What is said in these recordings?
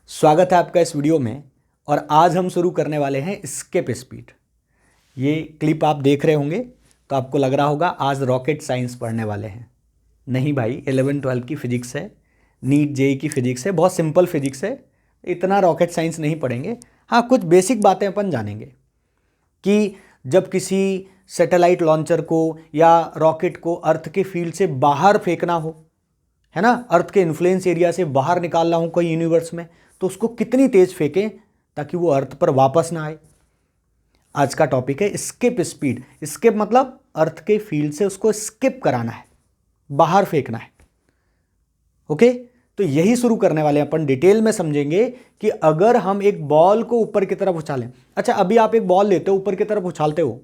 स्वागत है आपका इस वीडियो में। और आज हम शुरू करने वाले हैं एस्केप स्पीड। ये क्लिप आप देख रहे होंगे तो आपको लग रहा होगा आज रॉकेट साइंस पढ़ने वाले हैं। नहीं भाई, 11-12 की फिजिक्स है, नीट जेई की फिजिक्स है, बहुत सिंपल फिजिक्स है। इतना रॉकेट साइंस नहीं पढ़ेंगे। हाँ, कुछ बेसिक बातें अपन जानेंगे कि जब किसी सैटेलाइट लॉन्चर को या रॉकेट को अर्थ के फील्ड से बाहर फेंकना हो, है ना, अर्थ के इन्फ्लुएंस एरिया से बाहर निकालना हो कोई यूनिवर्स में, तो उसको कितनी तेज फेंकें ताकि वो अर्थ पर वापस ना आए। आज का टॉपिक है स्किप स्पीड। स्किप मतलब अर्थ के फील्ड से उसको स्किप कराना है, बाहर फेंकना है। ओके, तो यही शुरू करने वाले हैं अपन। डिटेल में समझेंगे कि अगर हम एक बॉल को ऊपर की तरफ उछालें। अच्छा, अभी आप एक बॉल लेते हो, ऊपर की तरफ उछालते हो,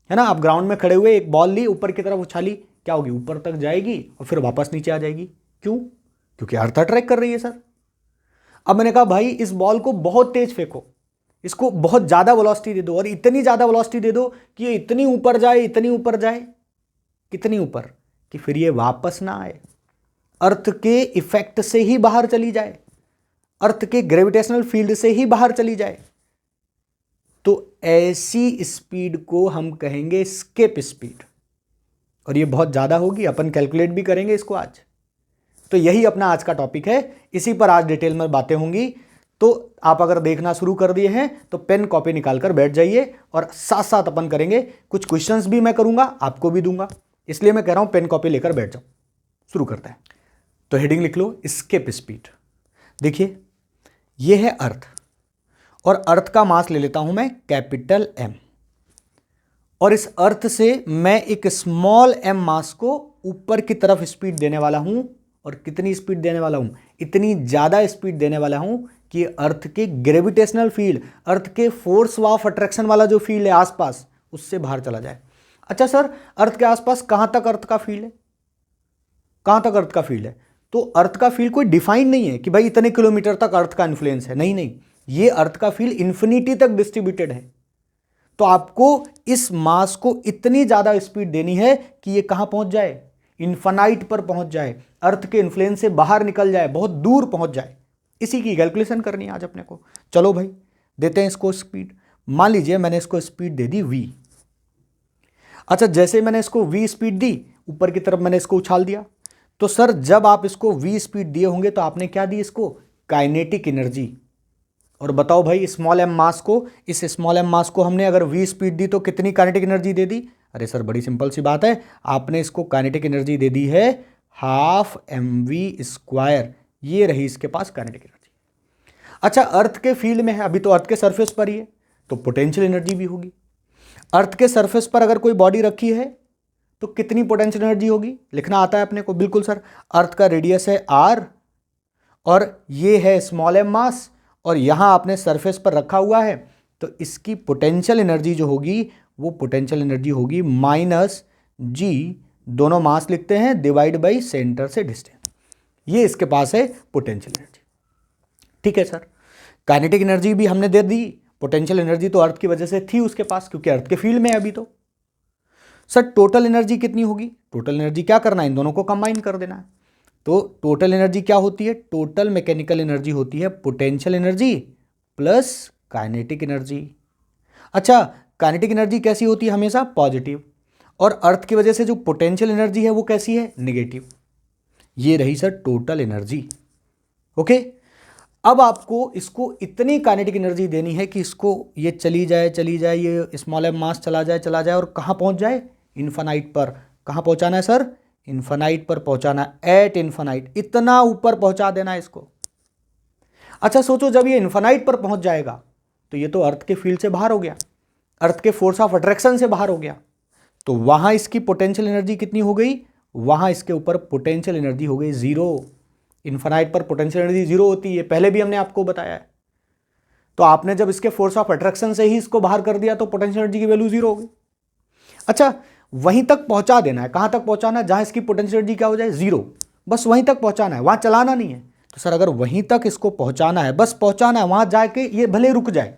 है ना, आप ग्राउंड में खड़े हुए एक बॉल ली, ऊपर की तरफ उछाली, क्या होगी? ऊपर तक जाएगी और फिर वापस नीचे आ जाएगी। क्यों? क्योंकि अर्थ अट्रैक्ट कर रही है सर। अब मैंने कहा भाई इस बॉल को बहुत तेज फेंको, इसको बहुत ज्यादा वेलोसिटी दे दो, और इतनी ज्यादा वेलोसिटी दे दो कि ये इतनी ऊपर जाए, इतनी ऊपर जाए, कितनी ऊपर कि फिर ये वापस ना आए, अर्थ के इफेक्ट से ही बाहर चली जाए, अर्थ के ग्रेविटेशनल फील्ड से ही बाहर चली जाए। तो ऐसी स्पीड को हम कहेंगे स्केप स्पीड। और ये बहुत ज्यादा होगी, अपन कैलकुलेट भी करेंगे इसको आज। तो यही अपना आज का टॉपिक है, इसी पर आज डिटेल में बातें होंगी। तो आप अगर देखना शुरू कर दिए हैं तो पेन कॉपी निकालकर बैठ जाइए, और साथ साथ अपन करेंगे। कुछ क्वेश्चंस भी मैं करूंगा, आपको भी दूंगा, इसलिए मैं कह रहा हूं पेन कॉपी लेकर बैठ जाओ। शुरू करते हैं। तो हेडिंग लिख लो, स्केप स्पीड। देखिए, यह है अर्थ, और अर्थ का मास ले लेता हूं मैं कैपिटल एम, और इस अर्थ से मैं एक स्मॉल एम मास को ऊपर की तरफ स्पीड देने वाला हूं। और कितनी स्पीड देने वाला हूं? इतनी ज्यादा स्पीड देने वाला हूं कि अर्थ के ग्रेविटेशनल फील्ड, अर्थ के फोर्स ऑफ अट्रैक्शन वाला जो फील्ड है आसपास, उससे बाहर चला जाए। अच्छा सर, अर्थ के आसपास कहां तक अर्थ का फील्ड है? कहां तक अर्थ का फील्ड है? तो अर्थ का फील्ड कोई डिफाइन नहीं है कि भाई इतने किलोमीटर तक अर्थ का इन्फ्लुएंस है। नहीं नहीं, ये अर्थ का फील्ड इंफिनिटी तक डिस्ट्रीब्यूटेड है। तो आपको इस मास को इतनी ज्यादा स्पीड देनी है कि ये कहां पहुंच जाए? इन्फिनाइट पर पहुंच जाए, अर्थ के इन्फ्लुएंस से बाहर निकल जाए, बहुत दूर पहुंच जाए। इसी की कैलकुलेशन करनी है आज अपने को। चलो भाई, देते हैं इसको स्पीड। मान लीजिए मैंने इसको स्पीड दे दी v। अच्छा, जैसे मैंने इसको v स्पीड दी, ऊपर की तरफ मैंने इसको उछाल दिया, तो सर जब आप इसको v स्पीड दिए होंगे तो आपने क्या दी? इसको काइनेटिक एनर्जी। और बताओ भाई, स्मॉल एम मास को, इस स्मॉल एम मास को हमने अगर v स्पीड दी तो कितनी काइनेटिक एनर्जी दे दी? अरे सर, बड़ी सिंपल सी बात है, आपने इसको काइनेटिक एनर्जी दे दी है ½ mv²। ये रही इसके पास काइनेटिक एनर्जी। अच्छा, अर्थ के फील्ड में है, अभी तो अर्थ के सरफेस पर ही है, तो पोटेंशियल एनर्जी भी होगी। अर्थ के सरफेस पर अगर कोई बॉडी रखी है तो कितनी पोटेंशियल एनर्जी होगी? लिखना आता है अपने को? बिल्कुल सर। अर्थ का रेडियस है r, और ये है स्मॉल एम मास, और यहां आपने सरफेस पर रखा हुआ है, तो इसकी पोटेंशियल एनर्जी जो होगी वो पोटेंशियल एनर्जी होगी -g, दोनों मास लिखते हैं, डिवाइड बाई सेंटर से डिस्टेंस। ये इसके पास है पोटेंशियल एनर्जी। ठीक है सर, काइनेटिक एनर्जी भी हमने दे दी, पोटेंशियल एनर्जी तो अर्थ की वजह से थी उसके पास, क्योंकि अर्थ के फील्ड में है अभी। तो सर टोटल एनर्जी कितनी होगी? टोटल एनर्जी क्या करना है? इन दोनों को कंबाइन कर देना है। तो टोटल एनर्जी क्या होती है? टोटल मैकेनिकल एनर्जी होती है potential energy plus kinetic energy. अच्छा, काइनेटिक एनर्जी कैसी होती है? हमेशा पॉजिटिव। और अर्थ की वजह से जो पोटेंशियल एनर्जी है वो कैसी है? नेगेटिव। ये रही सर टोटल एनर्जी। ओके, अब आपको इसको इतनी काइनेटिक एनर्जी देनी है कि इसको ये चली जाए, ये स्मॉल एम मास चला जाए, और कहाँ पहुँच जाए? इन्फिनाइट पर। कहाँ पहुँचाना है सर? इन्फिनाइट पर पहुँचाना, एट इन्फिनाइट, इतना ऊपर पहुँचा देना है इसको। अच्छा सोचो, जब ये इन्फिनाइट पर पहुँच जाएगा तो ये तो अर्थ के फील्ड से बाहर हो गया, अर्थ के फोर्स ऑफ अट्रैक्शन से बाहर हो गया, तो वहां इसकी पोटेंशियल एनर्जी कितनी हो गई? वहां इसके ऊपर पोटेंशियल एनर्जी हो गई 0। इन्फिनाइट पर पोटेंशियल एनर्जी 0 होती है, पहले भी हमने आपको बताया है। तो आपने जब इसके फोर्स ऑफ अट्रैक्शन से ही इसको बाहर कर दिया तो पोटेंशियल एनर्जी की वैल्यू 0 हो गई। अच्छा, वहीं तक पहुंचा देना है। कहां तक पहुंचाना है? जहां इसकी पोटेंशियल एनर्जी क्या हो जाए? 0। बस वहीं तक पहुंचाना है, वहां चलाना नहीं है। तो सर अगर वहीं तक इसको पहुंचाना है, बस पहुंचाना है, वहां जाके ये भले रुक जाए,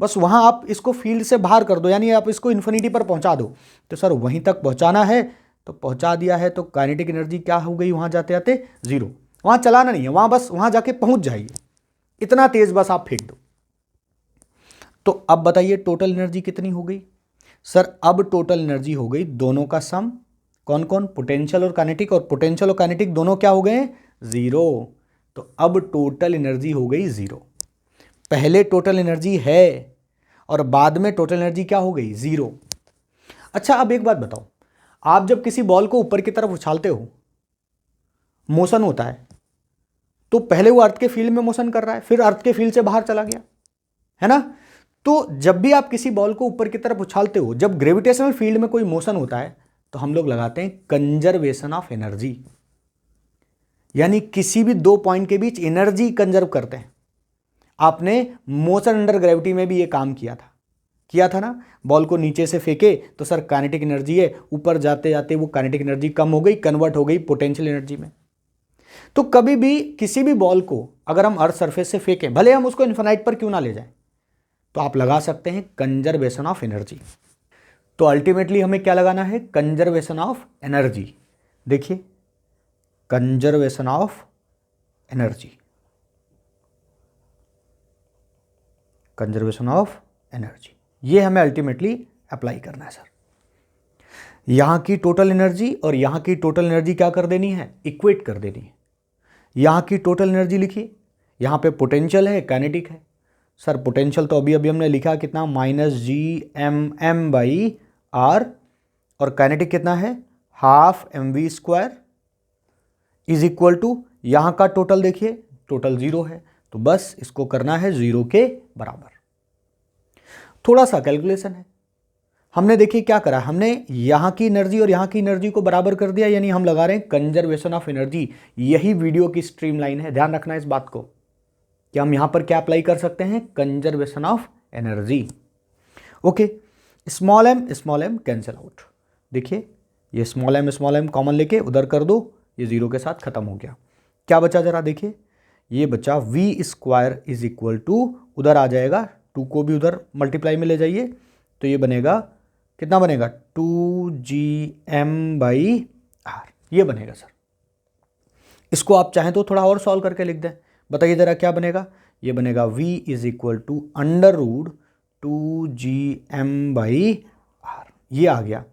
बस वहां आप इसको फील्ड से बाहर कर दो, यानी आप इसको इन्फिनिटी पर पहुंचा दो। तो सर वहीं तक पहुंचाना है, तो पहुंचा दिया है, तो काइनेटिक एनर्जी क्या हो गई? वहां जाते जाते 0। वहां चलाना नहीं है, वहां बस वहां जाके पहुंच जाइए। इतना तेज बस आप फेंक दो। तो अब बताइए टोटल एनर्जी कितनी हो गई सर? अब टोटल एनर्जी हो गई दोनों का सम, कौन कौन? पोटेंशियल और काइनेटिक, और पोटेंशियल और काइनेटिक दोनों क्या हो गए? जीरो। तो अब टोटल एनर्जी हो गई जीरो। पहले टोटल एनर्जी है और बाद में टोटल एनर्जी क्या हो गई? जीरो। अच्छा अब एक बात बताओ, आप जब किसी बॉल को ऊपर की तरफ उछालते हो, मोशन होता है, तो पहले वो अर्थ के फील्ड में मोशन कर रहा है, फिर अर्थ के फील्ड से बाहर चला गया, है ना? तो जब भी आप किसी बॉल को ऊपर की तरफ उछालते हो, जब ग्रेविटेशनल फील्ड में कोई मोशन होता है, तो हम लोग लगाते हैं कंजर्वेशन ऑफ एनर्जी, यानी किसी भी दो पॉइंट के बीच एनर्जी कंजर्व करते हैं। आपने मोशन अंडर ग्रेविटी में भी ये काम किया था ना? बॉल को नीचे से फेंके तो सर काइनेटिक एनर्जी है, ऊपर जाते जाते वो काइनेटिक एनर्जी कम हो गई, कन्वर्ट हो गई पोटेंशियल एनर्जी में। तो कभी भी किसी भी बॉल को अगर हम अर्थ सरफेस से फेंकें, भले हम उसको इन्फिनाइट पर क्यों ना ले जाएं, तो आप लगा सकते हैं कंजर्वेशन ऑफ एनर्जी। तो अल्टीमेटली हमें क्या लगाना है? Conservation of energy. देखिए conservation of energy, conservation of energy, ये हमें अल्टीमेटली अप्लाई करना है सर। यहां की टोटल एनर्जी और यहां की टोटल एनर्जी क्या कर देनी है? इक्वेट कर देनी है। यहां की टोटल एनर्जी लिखिए, यहां पे पोटेंशियल है, काइनेटिक है। सर पोटेंशियल तो अभी अभी हमने लिखा कितना? -Gm/m/r, और काइनेटिक कितना है? ½ mv² इज इक्वल टू, यहां का टोटल देखिए, टोटल जीरो है, तो बस इसको करना है जीरो के बराबर। थोड़ा सा कैलकुलेशन है, हमने देखिए क्या करा, हमने यहां की एनर्जी और यहां की एनर्जी को बराबर कर दिया, यानी हम लगा रहे हैं कंजर्वेशन ऑफ एनर्जी। यही वीडियो की स्ट्रीमलाइन है, ध्यान रखना इस बात को कि हम यहां पर क्या अप्लाई कर सकते हैं? Conservation of energy. Okay, small M cancel out. देखिए ये स्मॉल एम कॉमन लेके उधर कर दो, ये जीरो के साथ खत्म हो गया। क्या बचा जरा देखिए, ये बचा v² इज इक्वल टू, उधर आ जाएगा, 2 को भी उधर मल्टीप्लाई में ले जाइए, तो ये बनेगा कितना? बनेगा 2Gm/r, ये बनेगा सर। इसको आप चाहें तो थोड़ा और सॉल्व करके लिख दें, बताइए जरा क्या बनेगा? ये बनेगा v is equal to √2Gm/r, ये आ गया।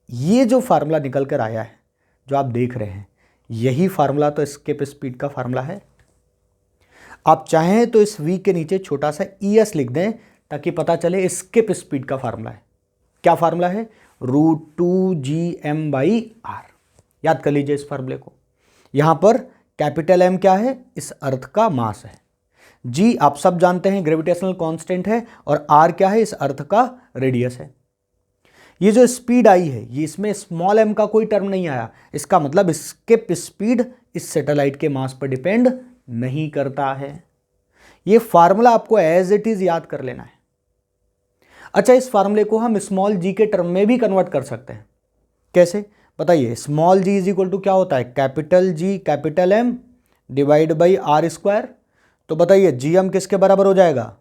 ये जो फार्मूला निकल कर आया है, जो आप देख रहे हैं, यही फार्मूला तो एस्केप स्पीड का फार्मूला है। आप चाहें तो इस v के नीचे छोटा सा es लिख दें, ताकि पता चले एस्केप स्पीड का फार्मूला है। क्या फार्मूला है? √2Gm/r। याद कर लीजिए इस फार्मूले को। यहां पर कैपिटल M क्या है? इस अर्थ का मास है। G आप सब जानते हैं ग्रेविटेशनल कांस्टेंट है, और R क्या है? इस अर्थ का रेडियस है। ये जो स्पीड आई है, ये इसमें स्मॉल m का कोई टर्म नहीं आया, इसका मतलब एस्केप स्पीड इस सैटेलाइट के मास पर डिपेंड नहीं करता है। ये फार्मूला आपको एज इट इज याद कर लेना है। अच्छा, इस फार्मूले को हम स्मॉल g के टर्म में भी कन्वर्ट कर सकते हैं। कैसे बताइए? Small g is equal to क्या होता है? Capital G capital M divide by r²। तो बताइए gm किसके बराबर हो जाएगा?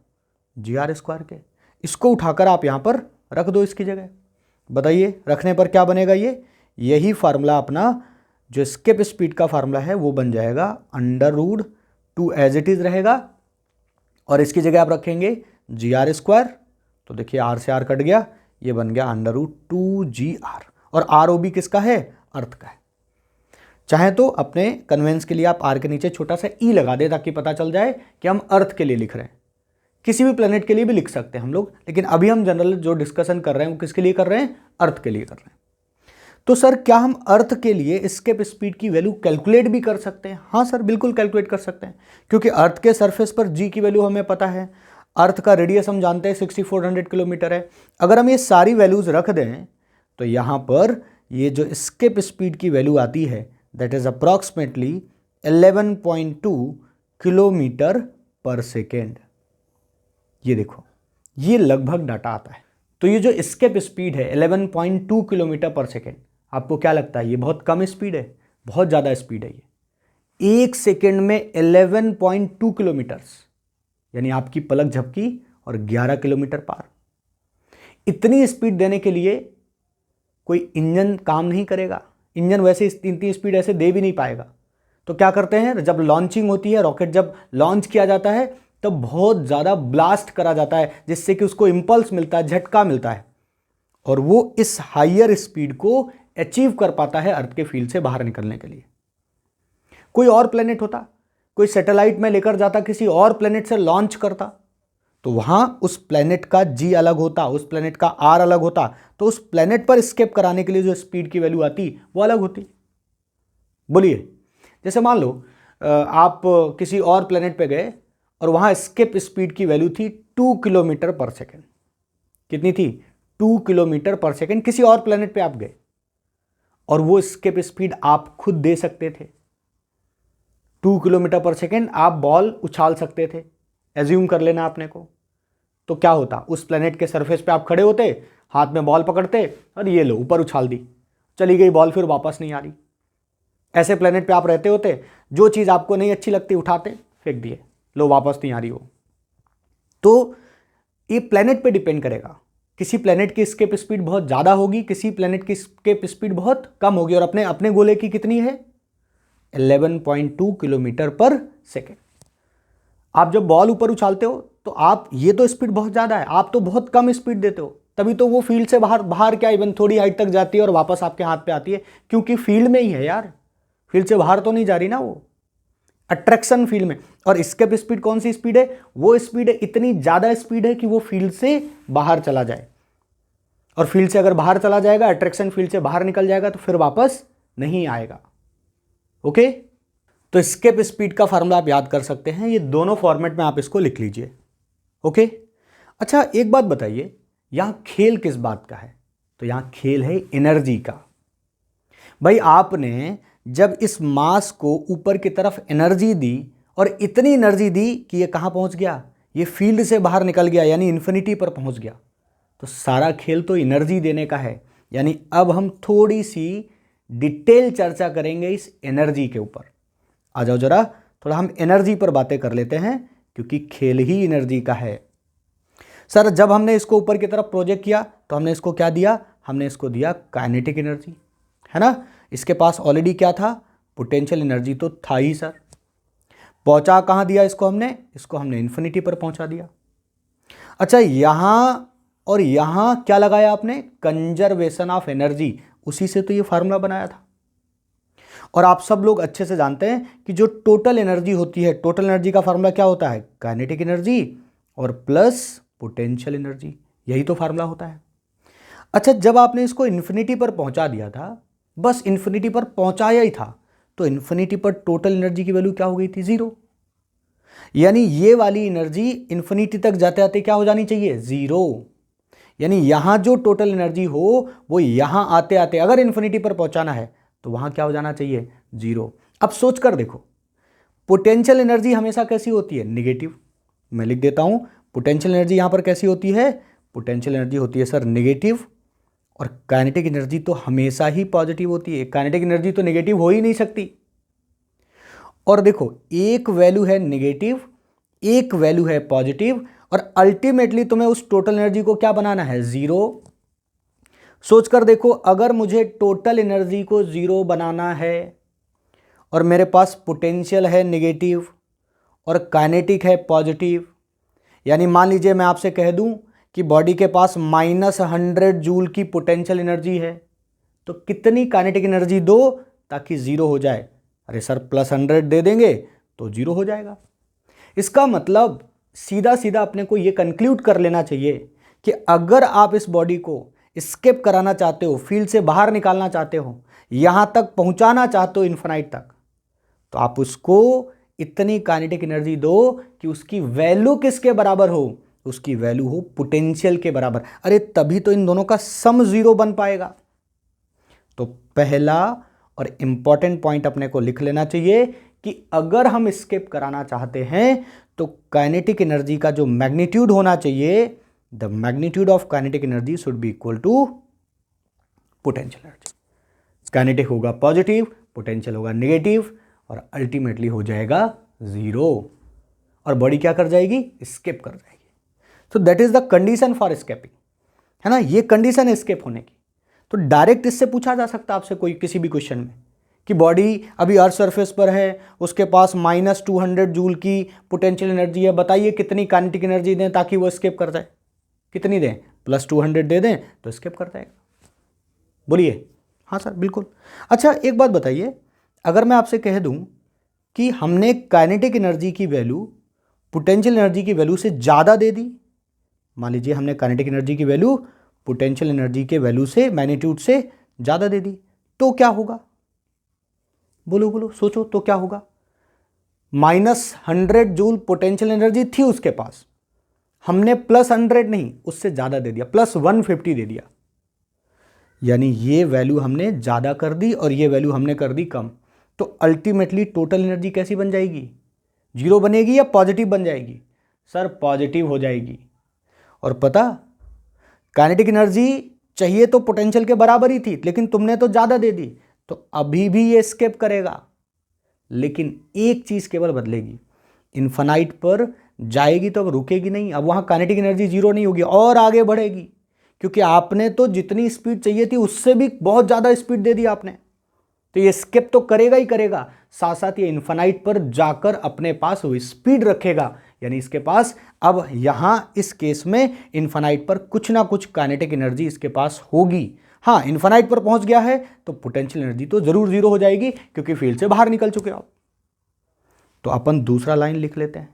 gr² के। इसको उठाकर आप यहां पर रख दो इसकी जगह, बताइए रखने पर क्या बनेगा? ये यही फार्मूला अपना जो एस्केप स्पीड का फार्मूला है वो बन जाएगा √2 एज इट इज रहेगा, और इसकी जगह आप रखेंगे gr²। तो देखिए r से r कट गया, ये बन गया √2gr, और ROB किसका है? अर्थ का है। चाहे तो अपने कन्वेंस के लिए आप r के नीचे छोटा सा e लगा दे, ताकि पता चल जाए कि हम अर्थ के लिए लिख रहे हैं। किसी भी प्लेनेट के लिए भी लिख सकते हैं हम लोग, लेकिन अभी हम जनरल जो डिस्कशन कर रहे हैं वो किसके लिए कर रहे हैं? अर्थ के लिए कर रहे हैं। तो सर क्या हम अर्थ के लिए एस्केप स्पीड की वैल्यू कैलकुलेट भी कर सकते हैं? हाँ सर, बिल्कुल कैलकुलेट कर सकते हैं, क्योंकि अर्थ के सरफेस पर g की वैल्यू हमें पता है, अर्थ का रेडियस हम जानते हैं 6400 किलोमीटर है। अगर हम ये सारी वैल्यूज रख दें, तो यहाँ पर ये जो एस्केप स्पीड की वैल्यू आती है, दैट इज अप्रॉक्सीमेटली 11.2 किलोमीटर पर सेकेंड। ये देखो, ये लगभग डाटा आता है। तो ये जो एस्केप स्पीड है 11.2 किलोमीटर पर सेकेंड, आपको क्या लगता है ये बहुत कम स्पीड है? बहुत ज़्यादा स्पीड है ये। एक सेकेंड में 11.2 किलोमीटर्स, यानी आपकी पलक झपकी और 11 किलोमीटर पार। इतनी स्पीड देने के लिए कोई इंजन काम नहीं करेगा, इंजन वैसे इतनी स्पीड ऐसे दे भी नहीं पाएगा। तो क्या करते हैं, जब लॉन्चिंग होती है, रॉकेट जब लॉन्च किया जाता है तब बहुत ज़्यादा ब्लास्ट करा जाता है, जिससे कि उसको इम्पल्स मिलता है, झटका मिलता है, और वो इस हायर स्पीड को अचीव कर पाता है अर्थ के फील्ड से बाहर निकलने के लिए। कोई और प्लेनेट होता, कोई सैटेलाइट में लेकर जाता, किसी और प्लेनेट से लॉन्च करता, तो वहां उस प्लेनेट का जी अलग होता, उस प्लेनेट का आर अलग होता, तो उस प्लेनेट पर स्केप कराने के लिए जो स्पीड की वैल्यू आती वो अलग होती। बोलिए, जैसे मान लो आप किसी और प्लेनेट पे गए और वहां स्केप स्पीड की वैल्यू थी 2 किलोमीटर पर सेकेंड। कितनी थी? 2 किलोमीटर पर सेकेंड। किसी और प्लेनेट पे आप गए और वो स्केप स्पीड आप खुद दे सकते थे। 2 किलोमीटर पर सेकेंड आप बॉल उछाल सकते थे, एज्यूम कर लेना आपने को। तो क्या होता, उस प्लेनेट के सरफेस पे आप खड़े होते, हाथ में बॉल पकड़ते और ये लो ऊपर उछाल दी, चली गई बॉल, फिर वापस नहीं आ रही। ऐसे प्लेनेट पे आप रहते होते, जो चीज़ आपको नहीं अच्छी लगती उठाते फेंक दिए, लो वापस नहीं आ रही हो। तो ये प्लेनेट पे डिपेंड करेगा। किसी प्लेनेट की स्केप स्पीड बहुत ज़्यादा होगी, किसी प्लेनेट की स्केप स्पीड बहुत कम होगी। और अपने अपने गोले की कितनी है? 11.2 किलोमीटर पर सेकेंड। आप जब बॉल ऊपर उछालते हो तो आप, ये तो स्पीड बहुत ज़्यादा है, आप तो बहुत कम स्पीड देते हो, तभी तो वो फील्ड से बाहर बाहर क्या इवन थोड़ी हाइट तक जाती है और वापस आपके हाथ पे आती है, क्योंकि फील्ड में ही है यार, फील्ड से बाहर तो नहीं जा रही ना, वो अट्रैक्शन फील्ड में। और स्केप स्पीड कौन सी स्पीड है? वो स्पीड है, इतनी ज़्यादा स्पीड है कि वो फील्ड से बाहर चला जाए, और फील्ड से अगर बाहर चला जाएगा, अट्रैक्शन फील्ड से बाहर निकल जाएगा, तो फिर वापस नहीं आएगा। ओके, तो स्केप स्पीड का फार्मूला आप याद कर सकते हैं, ये दोनों फॉर्मेट में आप इसको लिख लीजिए। ओके, अच्छा एक बात बताइए, यहां खेल किस बात का है? तो यहां खेल है एनर्जी का। भाई आपने जब इस मास को ऊपर की तरफ एनर्जी दी, और इतनी एनर्जी दी कि ये कहां पहुंच गया? ये फील्ड से बाहर निकल गया, यानी इन्फिनिटी पर पहुंच गया। तो सारा खेल तो एनर्जी देने का है। यानी अब हम थोड़ी सी डिटेल चर्चा करेंगे इस एनर्जी के ऊपर। आ जाओ जरा, थोड़ा हम एनर्जी पर बातें कर लेते हैं, क्योंकि खेल ही एनर्जी का है। सर जब हमने इसको ऊपर की तरफ प्रोजेक्ट किया तो हमने इसको क्या दिया? हमने इसको दिया काइनेटिक एनर्जी, है ना। इसके पास ऑलरेडी क्या था? पोटेंशियल एनर्जी तो था ही सर। पहुंचा कहां दिया इसको हमने? इसको हमने इन्फिनिटी पर पहुंचा दिया। अच्छा, यहां और यहां क्या लगाया आपने? Conservation of energy. उसी से तो ये फार्मूला बनाया था। और आप सब लोग अच्छे से जानते हैं कि जो टोटल एनर्जी होती है, टोटल एनर्जी का फार्मूला क्या होता है? काइनेटिक एनर्जी और प्लस पोटेंशियल एनर्जी, यही तो फार्मूला होता है। अच्छा, जब आपने इसको इन्फिनिटी पर पहुंचा दिया था, बस इन्फिनिटी पर पहुंचाया ही था, तो इन्फिनिटी पर टोटल एनर्जी की वैल्यू क्या हो गई थी? 0। यानी ये वाली एनर्जी इन्फिनिटी तक जाते आते क्या हो जानी चाहिए? 0। यानी यहां जो टोटल एनर्जी हो वो यहां आते आते अगर इन्फिनिटी पर पहुंचाना है तो वहां क्या हो जाना चाहिए? 0। अब सोच कर देखो, पोटेंशियल एनर्जी हमेशा कैसी होती है? निगेटिव। मैं लिख देता हूं, पोटेंशियल एनर्जी यहां पर कैसी होती है? पोटेंशियल एनर्जी होती है सर निगेटिव। और काइनेटिक एनर्जी तो हमेशा ही पॉजिटिव होती है। काइनेटिक एनर्जी तो नेगेटिव हो ही नहीं सकती। और देखो, एक वैल्यू है नेगेटिव, एक वैल्यू है पॉजिटिव, और अल्टीमेटली तुम्हें उस टोटल एनर्जी को क्या बनाना है? 0। सोचकर देखो, अगर मुझे टोटल एनर्जी को 0 बनाना है और मेरे पास पोटेंशियल है नेगेटिव और काइनेटिक है पॉजिटिव, यानी मान लीजिए मैं आपसे कह दूं कि बॉडी के पास -100 जूल की पोटेंशियल एनर्जी है, तो कितनी काइनेटिक एनर्जी दो ताकि 0 हो जाए? अरे सर +100 दे देंगे तो 0 हो जाएगा। इसका मतलब सीधा सीधा अपने को ये कंक्लूड कर लेना चाहिए कि अगर आप इस बॉडी को स्केप कराना चाहते हो, फील्ड से बाहर निकालना चाहते हो, यहां तक पहुंचाना चाहते हो इन्फिनाइट तक, तो आप उसको इतनी काइनेटिक एनर्जी दो कि उसकी वैल्यू किसके बराबर हो? उसकी वैल्यू हो पोटेंशियल के बराबर। अरे तभी तो इन दोनों का सम 0 बन पाएगा। तो पहला और इंपॉर्टेंट पॉइंट अपने को लिख लेना चाहिए कि अगर हम स्केप कराना चाहते हैं तो काइनेटिक एनर्जी का जो मैग्नीट्यूड होना चाहिए, the magnitude of kinetic energy should be equal to potential energy. Kinetic होगा पॉजिटिव, पोटेंशियल होगा नेगेटिव, और अल्टीमेटली हो जाएगा 0, और बॉडी क्या कर जाएगी? स्केप कर जाएगी। तो that is the condition for escaping, है ना। ये कंडीशन है स्केप होने की। तो डायरेक्ट इससे पूछा जा सकता है आपसे कोई किसी भी क्वेश्चन में कि बॉडी अभी अर्थ सरफेस पर है, उसके पास -200 जूल की पोटेंशियल एनर्जी है, बताइए कितनी काइनेटिक एनर्जी दें ताकि वो एस्केप कर जाए? कितनी दें? +200 दे दें तो एस्केप कर जाएगा। बोलिए। हाँ सर बिल्कुल। अच्छा एक बात बताइए, अगर मैं आपसे कह दूं कि हमने काइनेटिक एनर्जी की वैल्यू पोटेंशियल एनर्जी की वैल्यू से ज़्यादा दे दी, मान लीजिए हमने काइनेटिक एनर्जी की वैल्यू पोटेंशियल एनर्जी के वैल्यू से, मैग्नीट्यूड से ज़्यादा दे दी, तो क्या होगा? बोलो बोलो, सोचो तो क्या होगा? -100 जूल पोटेंशियल एनर्जी थी उसके पास, हमने +100 नहीं, उससे ज़्यादा दे दिया, +150 दे दिया, यानी ये वैल्यू हमने ज़्यादा कर दी और ये वैल्यू हमने कर दी कम। तो अल्टीमेटली टोटल एनर्जी कैसी बन जाएगी? 0 बनेगी या पॉजिटिव बन जाएगी? सर पॉजिटिव हो जाएगी। और पता, काइनेटिक एनर्जी चाहिए तो पोटेंशियल के बराबर ही थी, लेकिन तुमने तो ज़्यादा दे दी, तो अभी भी ये एस्केप करेगा, लेकिन एक चीज़ केवल बदलेगी, इन्फानाइट पर जाएगी तो अब रुकेगी नहीं, अब वहाँ काइनेटिक एनर्जी 0 नहीं होगी और आगे बढ़ेगी, क्योंकि आपने तो जितनी स्पीड चाहिए थी उससे भी बहुत ज़्यादा स्पीड दे दी आपने, तो ये स्किप तो करेगा ही करेगा, साथ साथ ये इन्फानाइट पर जाकर अपने पास वो स्पीड रखेगा, यानी इसके पास अब यहाँ इस केस में इन्फानाइट पर कुछ ना कुछ काइनेटिक एनर्जी इसके पास होगी। हाँ, इन्फानाइट पर पहुंच गया है तो पोटेंशियल एनर्जी तो जरूर 0 हो जाएगी, क्योंकि फील्ड से बाहर निकल चुके आप। तो अपन दूसरा लाइन लिख लेते हैं,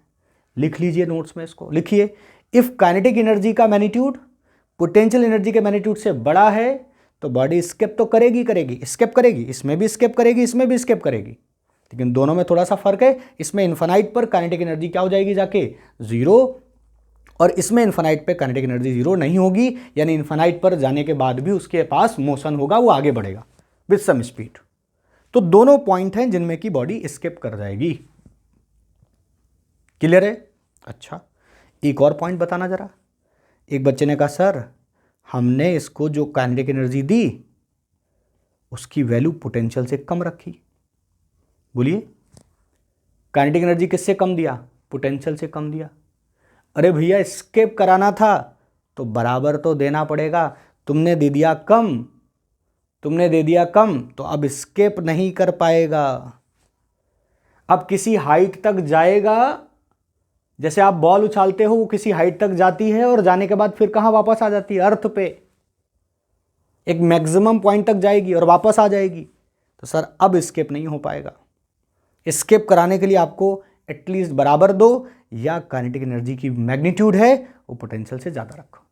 लिख लीजिए नोट्स में, इसको लिखिए, इफ काइनेटिक एनर्जी का मैग्नीट्यूड पोटेंशियल एनर्जी के मैग्नीट्यूड से बड़ा है तो बॉडी स्केप तो करेगी करेगी, स्केप करेगी, इसमें भी स्केप करेगी, इसमें भी स्केप करेगी, लेकिन दोनों में थोड़ा सा फर्क है, इसमें इन्फानाइट पर काइनेटिक एनर्जी क्या हो जाएगी जाके 0, और इसमें इन्फानाइट पे काइनेटिक एनर्जी 0 नहीं होगी, यानी इन्फानाइट पर जाने के बाद भी उसके पास मोशन होगा, वो आगे बढ़ेगा विद सम स्पीड। तो दोनों पॉइंट हैं जिनमें की बॉडी स्केप कर जाएगी। क्लियर है? अच्छा एक और पॉइंट बताना जरा। एक बच्चे ने कहा सर हमने इसको जो काइनेटिक एनर्जी दी उसकी वैल्यू पोटेंशियल से कम रखी। बोलिए, काइनेटिक एनर्जी किससे कम दिया? पोटेंशियल से कम दिया। अरे भैया स्केप कराना था तो बराबर तो देना पड़ेगा, तुमने दे दिया कम, तुमने दे दिया कम, तो अब स्केप नहीं कर पाएगा, अब किसी हाइट तक जाएगा, जैसे आप बॉल उछालते हो वो किसी हाइट तक जाती है और जाने के बाद फिर कहां वापस आ जाती है? अर्थ पे, एक मैक्सिमम पॉइंट तक जाएगी और वापस आ जाएगी। तो सर अब स्केप नहीं हो पाएगा, स्केप कराने के लिए आपको एटलीस्ट बराबर दो, या काइनेटिक एनर्जी की मैग्नीट्यूड है वो पोटेंशियल से ज़्यादा रखो।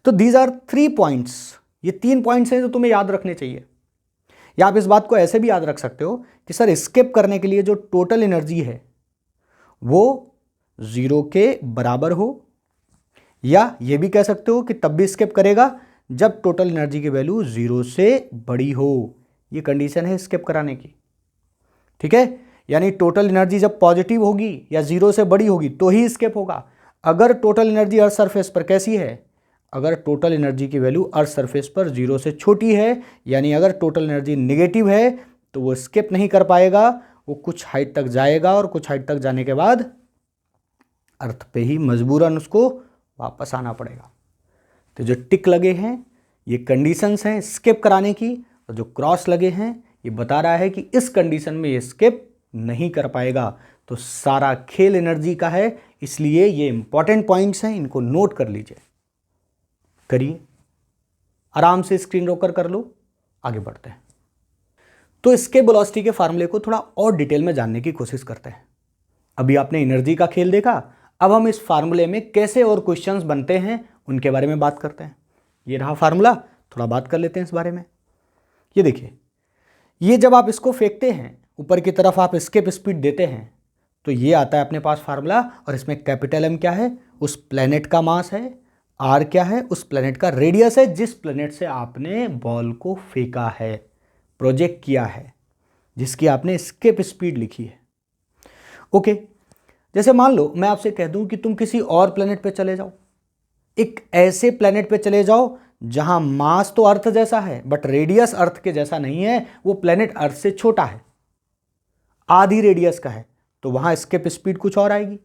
तो दीज आर 3 पॉइंट्स, ये 3 पॉइंट्स हैं जो तुम्हें याद रखने चाहिए। या आप इस बात को ऐसे भी याद रख सकते हो कि सर स्केप करने के लिए जो टोटल एनर्जी है वो 0 के बराबर हो, या ये भी कह सकते हो कि तब भी स्केप करेगा जब टोटल एनर्जी की वैल्यू 0 से बड़ी हो। ये कंडीशन है स्केप कराने की, ठीक है? यानी टोटल एनर्जी जब पॉजिटिव होगी या 0 से बड़ी होगी तो ही स्केप होगा। अगर टोटल एनर्जी अर्थ सरफेस पर कैसी है, अगर टोटल एनर्जी की वैल्यू अर्थ सरफेस पर 0 से छोटी है, यानी अगर टोटल एनर्जी नेगेटिव है, तो वो स्केप नहीं कर पाएगा, वो कुछ हाइट तक जाएगा और कुछ हाइट तक जाने के बाद अर्थ पे ही मजबूरन उसको वापस आना पड़ेगा। तो जो टिक लगे हैं ये कंडीशंस हैं स्किप कराने की, और जो क्रॉस लगे हैं ये बता रहा है कि इस कंडीशन में ये स्किप नहीं कर पाएगा। तो सारा खेल एनर्जी का है, इसलिए ये इंपॉर्टेंट पॉइंट्स हैं, इनको नोट कर लीजिए, करिए आराम से, स्क्रीन रोकर कर लो, आगे बढ़ते हैं। तो इसके वेलोसिटी के फार्मूले को थोड़ा और डिटेल में जानने की कोशिश करते हैं। अभी आपने एनर्जी का खेल देखा, अब हम इस फार्मूले में कैसे और क्वेश्चंस बनते हैं उनके बारे में बात करते हैं। ये रहा फार्मूला, थोड़ा बात कर लेते हैं इस बारे में। ये देखिए, ये जब आप इसको फेंकते हैं ऊपर की तरफ, आप एस्केप स्पीड देते हैं, तो ये आता है अपने पास फार्मूला, और इसमें कैपिटल एम क्या है? उस प्लेनेट का मास है, आर क्या है? उस प्लेनेट का रेडियस है जिस प्लेनेट से आपने बॉल को फेंका है, प्रोजेक्ट किया है, जिसकी आपने एस्केप स्पीड लिखी है। ओके, जैसे मान लो मैं आपसे कह दूं कि तुम किसी और प्लेनेट पे चले जाओ, एक ऐसे प्लेनेट पे चले जाओ जहां मास तो अर्थ जैसा है बट रेडियस अर्थ के जैसा नहीं है, वो प्लेनेट अर्थ से छोटा है, आधी रेडियस का है, तो वहां एस्केप स्पीड कुछ और आएगी।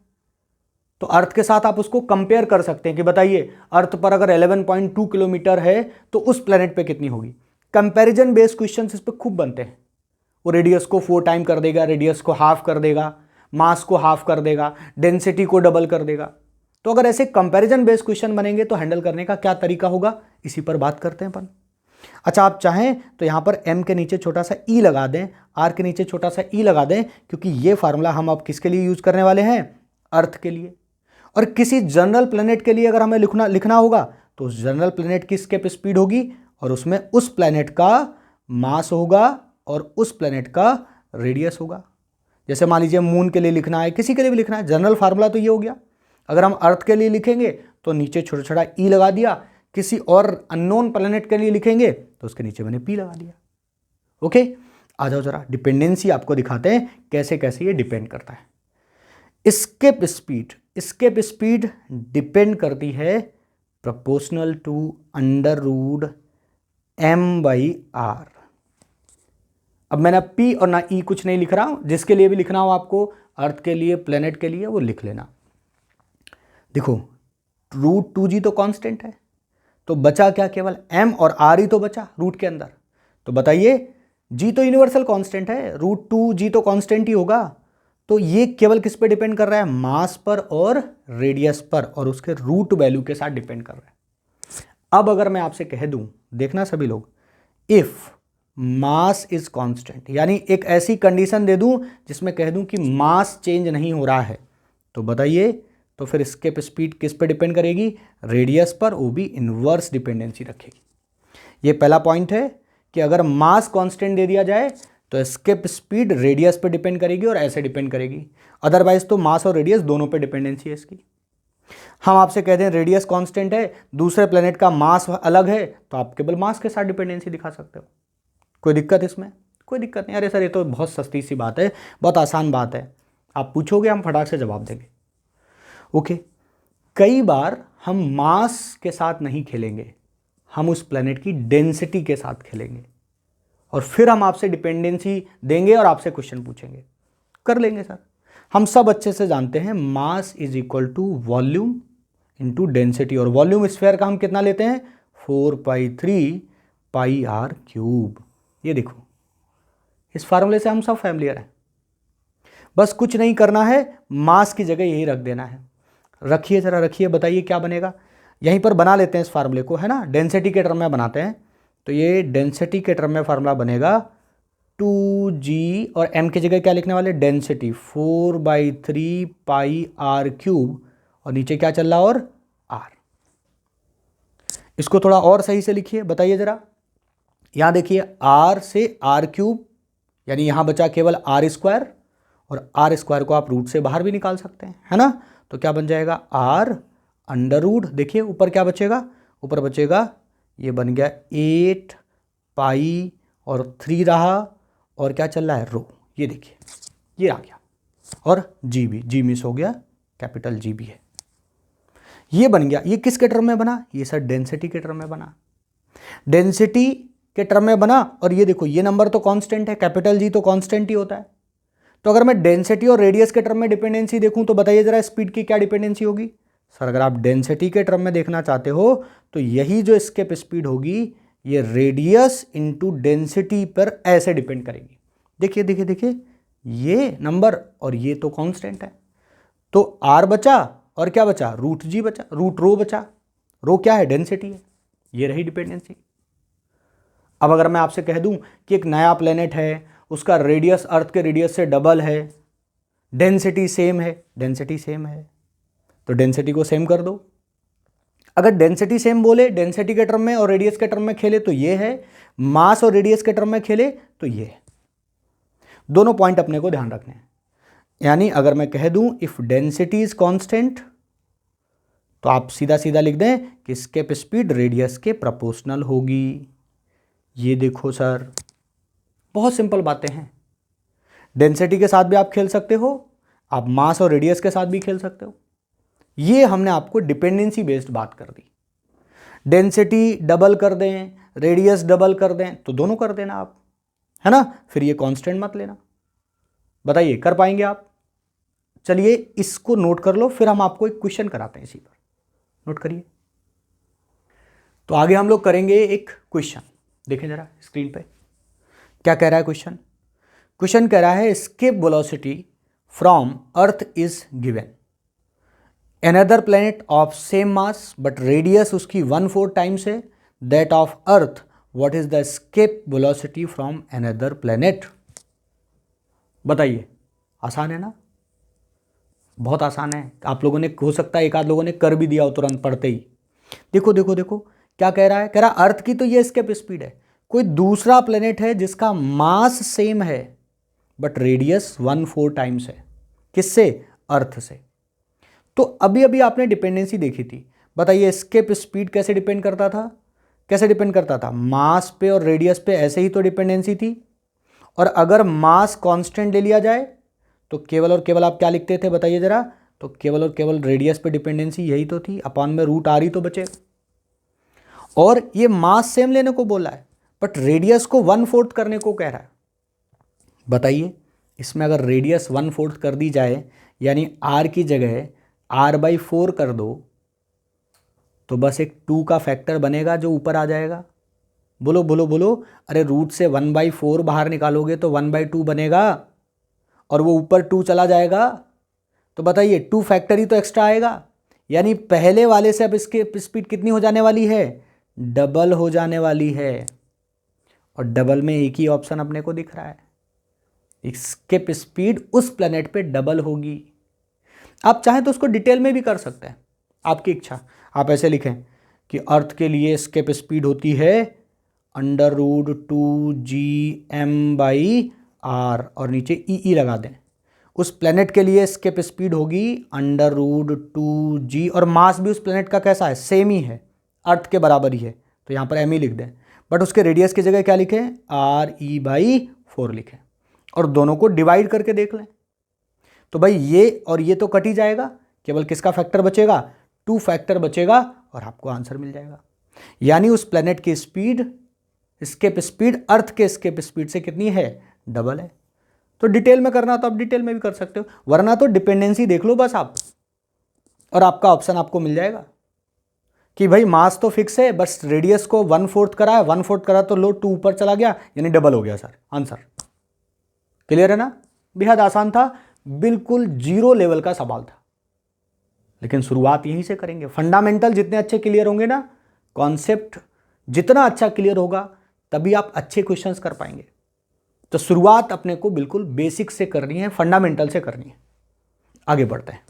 तो अर्थ के साथ आप उसको कंपेयर कर सकते हैं कि बताइए अर्थ पर अगर 11.2 किलोमीटर है तो उस प्लेनेट पे कितनी होगी। कंपैरिजन बेस्ड क्वेश्चंस इस पे खूब बनते हैं, वो रेडियस को 4 टाइम कर देगा, रेडियस को हाफ कर देगा, मास को हाफ कर देगा, डेंसिटी को डबल कर देगा। तो अगर ऐसे कंपैरिजन बेस्ड क्वेश्चन बनेंगे तो हैंडल करने का क्या तरीका होगा, इसी पर बात करते हैं अपन। अच्छा, आप चाहें तो यहां पर m के नीचे छोटा सा e लगा दें, r के नीचे छोटा सा e लगा दें, क्योंकि ये फार्मूला हम अब किसके लिए यूज करने वाले हैं, अर्थ के लिए। और किसी जनरल प्लेनेट के लिए अगर हमें लिखना होगा तो उस जनरल प्लेनेट की एस्केप स्पीड होगी और उसमें उस प्लेनेट का मास होगा और उस प्लेनेट का रेडियस होगा। जैसे मान लीजिए मून के लिए लिखना है, किसी के लिए भी लिखना है, जनरल फार्मूला तो ये हो गया। अगर हम अर्थ के लिए लिखेंगे तो नीचे छोटा छोटा ई लगा दिया, किसी और अननोन प्लेनेट के लिए लिखेंगे तो उसके नीचे मैंने पी लगा दिया। ओके, आ जाओ जरा डिपेंडेंसी आपको दिखाते हैं कैसे कैसे ये डिपेंड करता है। एस्केप स्पीड डिपेंड करती है proportional to under root m/r। अब मैं ना p और ना e कुछ नहीं लिख रहा हूं, जिसके लिए भी लिखना हो आपको, अर्थ के लिए, प्लेनेट के लिए, वो लिख लेना। देखो √2g तो कांस्टेंट है, तो बचा क्या, केवल m और r ही तो बचा रूट के अंदर। तो बताइए, g तो यूनिवर्सल कांस्टेंट है, √2g तो कांस्टेंट ही होगा। तो ये केवल किस पे डिपेंड कर रहा है, मास पर और रेडियस पर, और उसके रूट वैल्यू के साथ डिपेंड कर रहा है। अब अगर मैं आपसे कह दूं, देखना सभी लोग, इफ मास इज कांस्टेंट, यानी एक ऐसी कंडीशन दे दूं जिसमें कह दूं कि मास चेंज नहीं हो रहा है, तो बताइए, तो फिर एस्केप स्पीड किस पे डिपेंड करेगी, रेडियस पर, वो भी इनवर्स डिपेंडेंसी रखेगी। ये पहला पॉइंट है कि अगर मास कांस्टेंट दे दिया जाए तो एस्केप स्पीड रेडियस पे डिपेंड करेगी और ऐसे डिपेंड करेगी, अदरवाइज तो मास और रेडियस दोनों पे डिपेंडेंसी है इसकी। हम आपसे कहते हैं रेडियस कांस्टेंट है, दूसरे प्लेनेट का मास अलग है, तो आप केवल मास के साथ डिपेंडेंसी दिखा सकते हो। कोई दिक्कत इसमें? कोई दिक्कत नहीं। अरे सर, ये तो बहुत सस्ती सी बात है, बहुत आसान बात है, आप पूछोगे हम फटाक से जवाब देंगे। ओके, कई बार हम मास के साथ नहीं खेलेंगे, हम उस प्लेनेट की डेंसिटी के साथ खेलेंगे, और फिर हम आपसे डिपेंडेंसी देंगे और आपसे क्वेश्चन पूछेंगे। कर लेंगे सर, हम सब अच्छे से जानते हैं mass is equal to volume into density, और वॉल्यूम स्फीयर का हम कितना लेते हैं, 4π3 πr³। ये देखो, इस फार्मूले से हम सब फैमिलियर हैं, बस कुछ नहीं करना है, मास की जगह यही रख देना है। रखिए जरा, रखिए, बताइए क्या बनेगा। यहीं पर बना लेते हैं इस फार्मूले को, है ना, डेंसिटी के टर्म में बनाते हैं। तो ये डेंसिटी के टर्म में फार्मूला बनेगा 2g, और m की जगह क्या लिखने वाले, डेंसिटी 4/3 πr³, और नीचे क्या चल रहा, और r। इसको थोड़ा और सही से लिखिए, बताइए जरा। यहां देखिए, r से r³, यानी यहां बचा केवल r², और r² को आप रूट से बाहर भी निकाल सकते हैं, है ना। तो क्या बन जाएगा, r अंडर रूट, देखिए ऊपर क्या बचेगा, ऊपर बचेगा, ये बन गया 8 पाई और 3 रहा, और क्या चल रहा है, रो। ये देखिए, ये आ गया, और जी मिस हो गया, कैपिटल जी भी है, ये बन गया। ये किसके टर्म में बना, ये सर डेंसिटी के टर्म में बना, डेंसिटी के टर्म में बना। और ये देखो, ये नंबर तो कांस्टेंट है, कैपिटल जी तो कांस्टेंट ही होता है। तो अगर मैं डेंसिटी और रेडियस के टर्म में डिपेंडेंसी देखूं तो बताइए जरा, स्पीड की क्या डिपेंडेंसी होगी। सर अगर आप डेंसिटी के टर्म में देखना चाहते हो तो यही जो एस्केप स्पीड होगी, ये रेडियस इंटू डेंसिटी पर ऐसे डिपेंड करेगी। देखिए देखिए देखिए, ये नंबर और ये तो कांस्टेंट है, तो आर बचा और क्या बचा, √g बचा, √ρ बचा। रो क्या है, डेंसिटी है, ये रही डिपेंडेंसी। अब अगर मैं आपसे कह दूं कि एक नया प्लेनेट है, उसका रेडियस अर्थ के रेडियस से डबल है, डेंसिटी सेम है, डेंसिटी सेम है, तो डेंसिटी को सेम कर दो। अगर डेंसिटी सेम बोले, डेंसिटी के टर्म में और रेडियस के टर्म में खेले तो ये है, मास और रेडियस के टर्म में खेले तो ये है। दोनों पॉइंट अपने को ध्यान रखने हैं। यानी अगर मैं कह दूं इफ डेंसिटी इज कांस्टेंट, तो आप सीधा सीधा लिख दें कि एस्केप स्पीड रेडियस के प्रोपोर्शनल होगी। ये देखो सर, बहुत सिंपल बातें हैं। डेंसिटी के साथ भी आप खेल सकते हो, आप मास और रेडियस के साथ भी खेल सकते हो। ये हमने आपको डिपेंडेंसी बेस्ड बात कर दी। डेंसिटी डबल कर दें, रेडियस डबल कर दें, तो दोनों कर देना आप, है ना। फिर ये कांस्टेंट मत लेना। बताइए कर पाएंगे आप? चलिए इसको नोट कर लो, फिर हम आपको एक क्वेश्चन कराते हैं इसी पर। नोट करिए। तो आगे हम लोग करेंगे एक क्वेश्चन। देखें जरा स्क्रीन पे क्या कह रहा है क्वेश्चन। क्वेश्चन कह रहा है escape velocity from earth is given, another planet of same mass but radius उसकी 1/4 टाइम्स है that of earth, what is the escape velocity from another planet. बताइए, आसान है ना, बहुत आसान है। आप लोगों ने, हो सकता है एक आध लोगों ने कर भी दिया हो तुरंत पढ़ते ही। देखो देखो देखो क्या कह रहा है, कह रहा अर्थ की तो ये एस्केप स्पीड है, कोई दूसरा प्लेनेट है जिसका मास सेम है बट रेडियस 1/4 टाइम्स है, किससे, अर्थ से। तो अभी अभी आपने डिपेंडेंसी देखी थी, बताइए एस्केप स्पीड कैसे डिपेंड करता था, कैसे डिपेंड करता था, मास पे और रेडियस पे, ऐसे ही तो डिपेंडेंसी थी। और अगर मास कांस्टेंट ले लिया जाए तो केवल और केवल आप क्या लिखते थे, बताइए जरा, तो केवल और केवल रेडियस पे डिपेंडेंसी, यही तो थी, अपॉन में रूट आर ही तो बचे। और ये मास सेम लेने को बोला है बट रेडियस को 1/4 करने को कह रहा है। बताइए इसमें अगर रेडियस 1/4 कर दी जाए, यानी आर की जगह r/4 कर दो, तो बस एक 2 का फैक्टर बनेगा जो ऊपर आ जाएगा। बोलो बोलो बोलो, अरे रूट से 1/4 बाहर निकालोगे तो 1/2 बनेगा और वो ऊपर 2 चला जाएगा, तो बताइए 2 फैक्टर ही तो एक्स्ट्रा आएगा, यानी पहले वाले से अब इसकी स्पीड कितनी हो जाने वाली है, डबल हो जाने वाली है। और डबल में एक ही ऑप्शन अपने को दिख रहा है, एस्केप स्पीड उस प्लेनेट पे डबल होगी। आप चाहें तो उसको डिटेल में भी कर सकते हैं, आपकी इच्छा। आप ऐसे लिखें कि अर्थ के लिए एस्केप स्पीड होती है √2gm/r और नीचे ई लगा दें। उस प्लेनेट के लिए एस्केप स्पीड होगी √2g, और मास भी उस प्लेनेट का कैसा है, सेम ही है, अर्थ के बराबर ही है, तो यहाँ पर m ही लिख दें। बट उसके रेडियस की जगह क्या लिखें, re/4 लिखें, और दोनों को डिवाइड करके देख लें। तो भाई ये और ये तो कट ही जाएगा, केवल किसका फैक्टर बचेगा, 2 फैक्टर बचेगा और आपको आंसर मिल जाएगा। यानी उस प्लेनेट की स्पीड, एस्केप स्पीड अर्थ के एस्केप स्पीड से कितनी है, डबल है। तो डिटेल में करना तो आप डिटेल में भी कर सकते हो, वरना तो डिपेंडेंसी देख लो बस आप, और आपका ऑप्शन आपको मिल जाएगा कि भाई मास तो फिक्स है, बस रेडियस को 1/4 करा है, 1/4 करा तो लो 2 ऊपर चला गया, यानी डबल हो गया सर आंसर। क्लियर है ना, बेहद आसान था, बिल्कुल 0 लेवल का सवाल था, लेकिन शुरुआत यहीं से करेंगे। फंडामेंटल जितने अच्छे क्लियर होंगे ना, कॉन्सेप्ट जितना अच्छा क्लियर होगा, तभी आप अच्छे क्वेश्चंस कर पाएंगे। तो शुरुआत अपने को बिल्कुल बेसिक से करनी है, फंडामेंटल से करनी है। आगे बढ़ते हैं।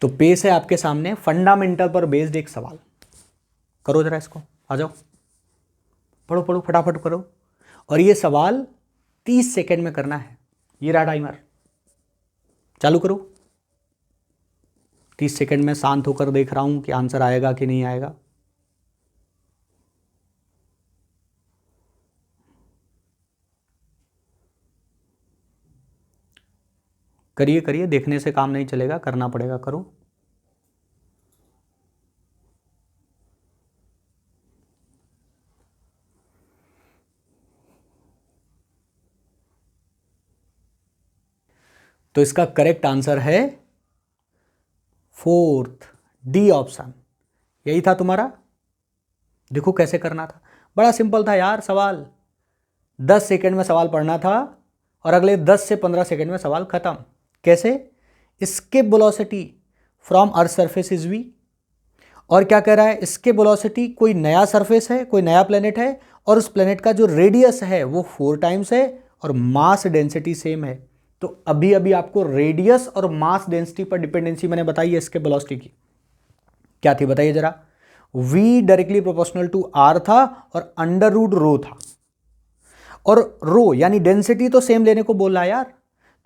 तो पेश है आपके सामने फंडामेंटल पर बेस्ड एक सवाल, करो जरा इसको, आ जाओ, पढ़ो पढ़ो फटाफट करो। और ये सवाल 30 सेकेंड में करना है, ये रहा टाइमर, चालू करो। 30 सेकेंड में शांत होकर देख रहा हूं कि आंसर आएगा कि नहीं आएगा। करिए करिए, देखने से काम नहीं चलेगा, करना पड़ेगा, करो। तो इसका करेक्ट आंसर है 4th डी ऑप्शन, यही था तुम्हारा। देखो कैसे करना था, बड़ा सिंपल था यार सवाल। 10 सेकेंड में सवाल पढ़ना था और अगले 10 से 15 सेकेंड में सवाल खत्म। कैसे, escape velocity from earth surface is v, और क्या कह रहा है, एस्केप वेलोसिटी कोई नया सरफेस है, कोई नया प्लेनेट है, और उस प्लेनेट का जो रेडियस है वो 4 टाइम्स है और मास डेंसिटी सेम है। तो अभी अभी आपको रेडियस और मास डेंसिटी पर डिपेंडेंसी मैंने बताई है एस्केप वेलोसिटी की, क्या थी बताइए जरा। v directly proportional to r था और √ρ था, और रो यानी डेंसिटी तो सेम लेने को बोल रहा है यार।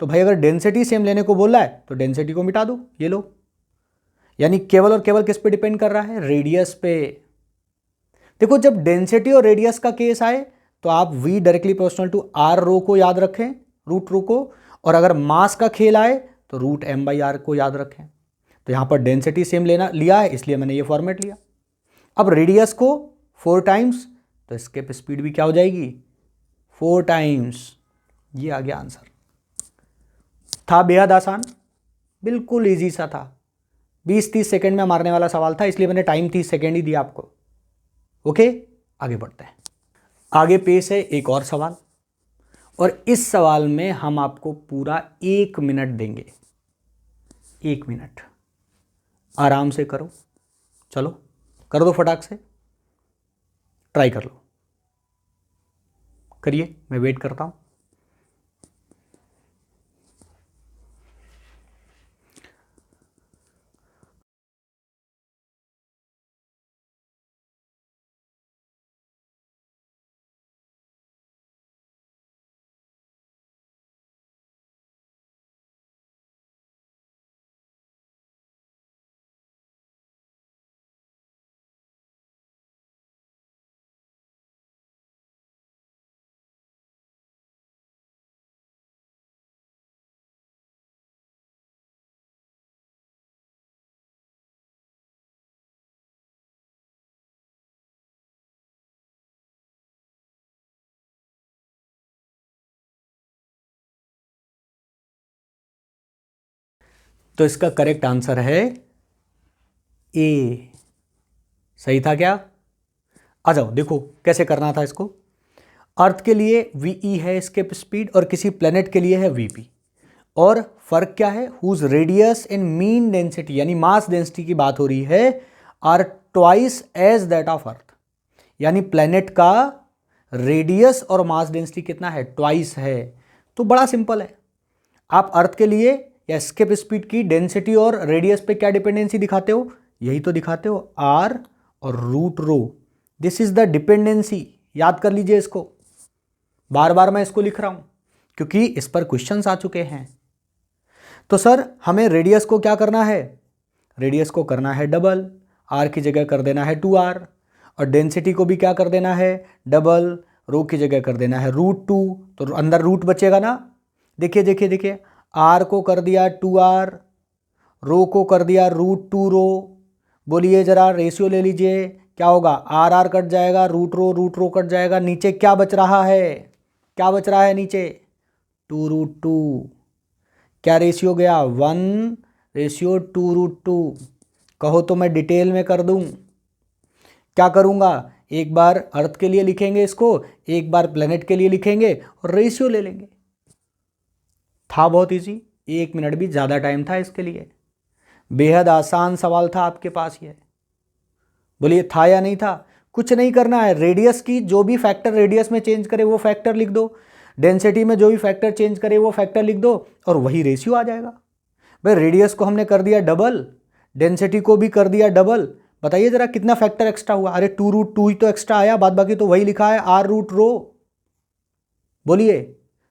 तो भाई अगर डेंसिटी सेम लेने को बोल रहा है तो डेंसिटी को मिटा दो, ये लो, यानी केवल और केवल किस पे डिपेंड कर रहा है, रेडियस पे। देखो जब डेंसिटी और रेडियस का केस आए तो आप v directly proportional to r rho को याद रखें, रूट रो को, और अगर मास का खेल आए तो √m/r को याद रखें। तो यहां पर डेंसिटी सेम लेना लिया है, इसलिए मैंने ये फॉर्मेट लिया। अब रेडियस को 4 टाइम्स, तो एस्केप स्पीड भी क्या हो जाएगी, 4 टाइम्स। ये आ गया आंसर। था बेहद आसान, बिल्कुल इजी सा था, 20-30 सेकेंड में मारने वाला सवाल था, इसलिए मैंने टाइम 30 सेकेंड ही दिया आपको। ओके, आगे बढ़ते हैं। आगे पेश है एक और सवाल, और इस सवाल में हम आपको पूरा 1 मिनट देंगे। 1 मिनट आराम से करो, चलो कर दो फटाक से, ट्राई कर लो, करिए, मैं वेट करता हूं। तो इसका करेक्ट आंसर है ए। सही था क्या? आ जाओ, देखो कैसे करना था इसको। अर्थ के लिए वीई है एस्केप स्पीड और किसी प्लेनेट के लिए है वीपी। और फर्क क्या है? Whose radius in mean density यानी मास डेंसिटी की बात हो रही है, R twice as that of earth. यानी प्लेनेट का रेडियस और मास डेंसिटी कितना है? ट्वाइस है। तो बड़ा सिंपल है, आप अर्थ के लिए या एस्केप स्पीड की डेंसिटी और रेडियस पे क्या डिपेंडेंसी दिखाते हो? यही तो दिखाते हो, आर और root rho. This is the dependency, याद कर लीजिए इसको। बार बार मैं इसको लिख रहा हूं क्योंकि इस पर क्वेश्चंस आ चुके हैं। तो सर हमें रेडियस को क्या करना है? रेडियस को करना है डबल, आर की जगह कर देना है 2r, और डेंसिटी को भी क्या कर देना है? डबल, रो की जगह कर देना है √2, तो अंदर रूट बचेगा ना। देखिए देखिए देखिए, आर को कर दिया 2r, रो को कर दिया √2 रो। बोलिए जरा, रेशियो ले लीजिए, क्या होगा? आर आर कट जाएगा, रूट रो कट जाएगा, नीचे क्या बच रहा है? क्या बच रहा है नीचे? 2√2। क्या रेशियो गया? 1:2√2। कहो तो मैं डिटेल में कर दूं। क्या करूंगा? एक बार अर्थ के लिए लिखेंगे इसको, एक बार प्लेनेट के लिए लिखेंगे और रेशियो ले लेंगे। था बहुत इजी, 1 मिनट भी ज़्यादा टाइम था इसके लिए। बेहद आसान सवाल था आपके पास ये। बोलिए था या नहीं था? कुछ नहीं करना है, रेडियस की जो भी फैक्टर रेडियस में चेंज करे वो फैक्टर लिख दो, डेंसिटी में जो भी फैक्टर चेंज करे वो फैक्टर लिख दो, और वही रेशियो आ जाएगा। भाई रेडियस को हमने कर दिया डबल, डेंसिटी को भी कर दिया डबल, बताइए जरा कितना फैक्टर एक्स्ट्रा हुआ? अरे 2√2 ही तो एक्स्ट्रा आया, बाद बाकी तो वही लिखा है आर रूट रो। बोलिए,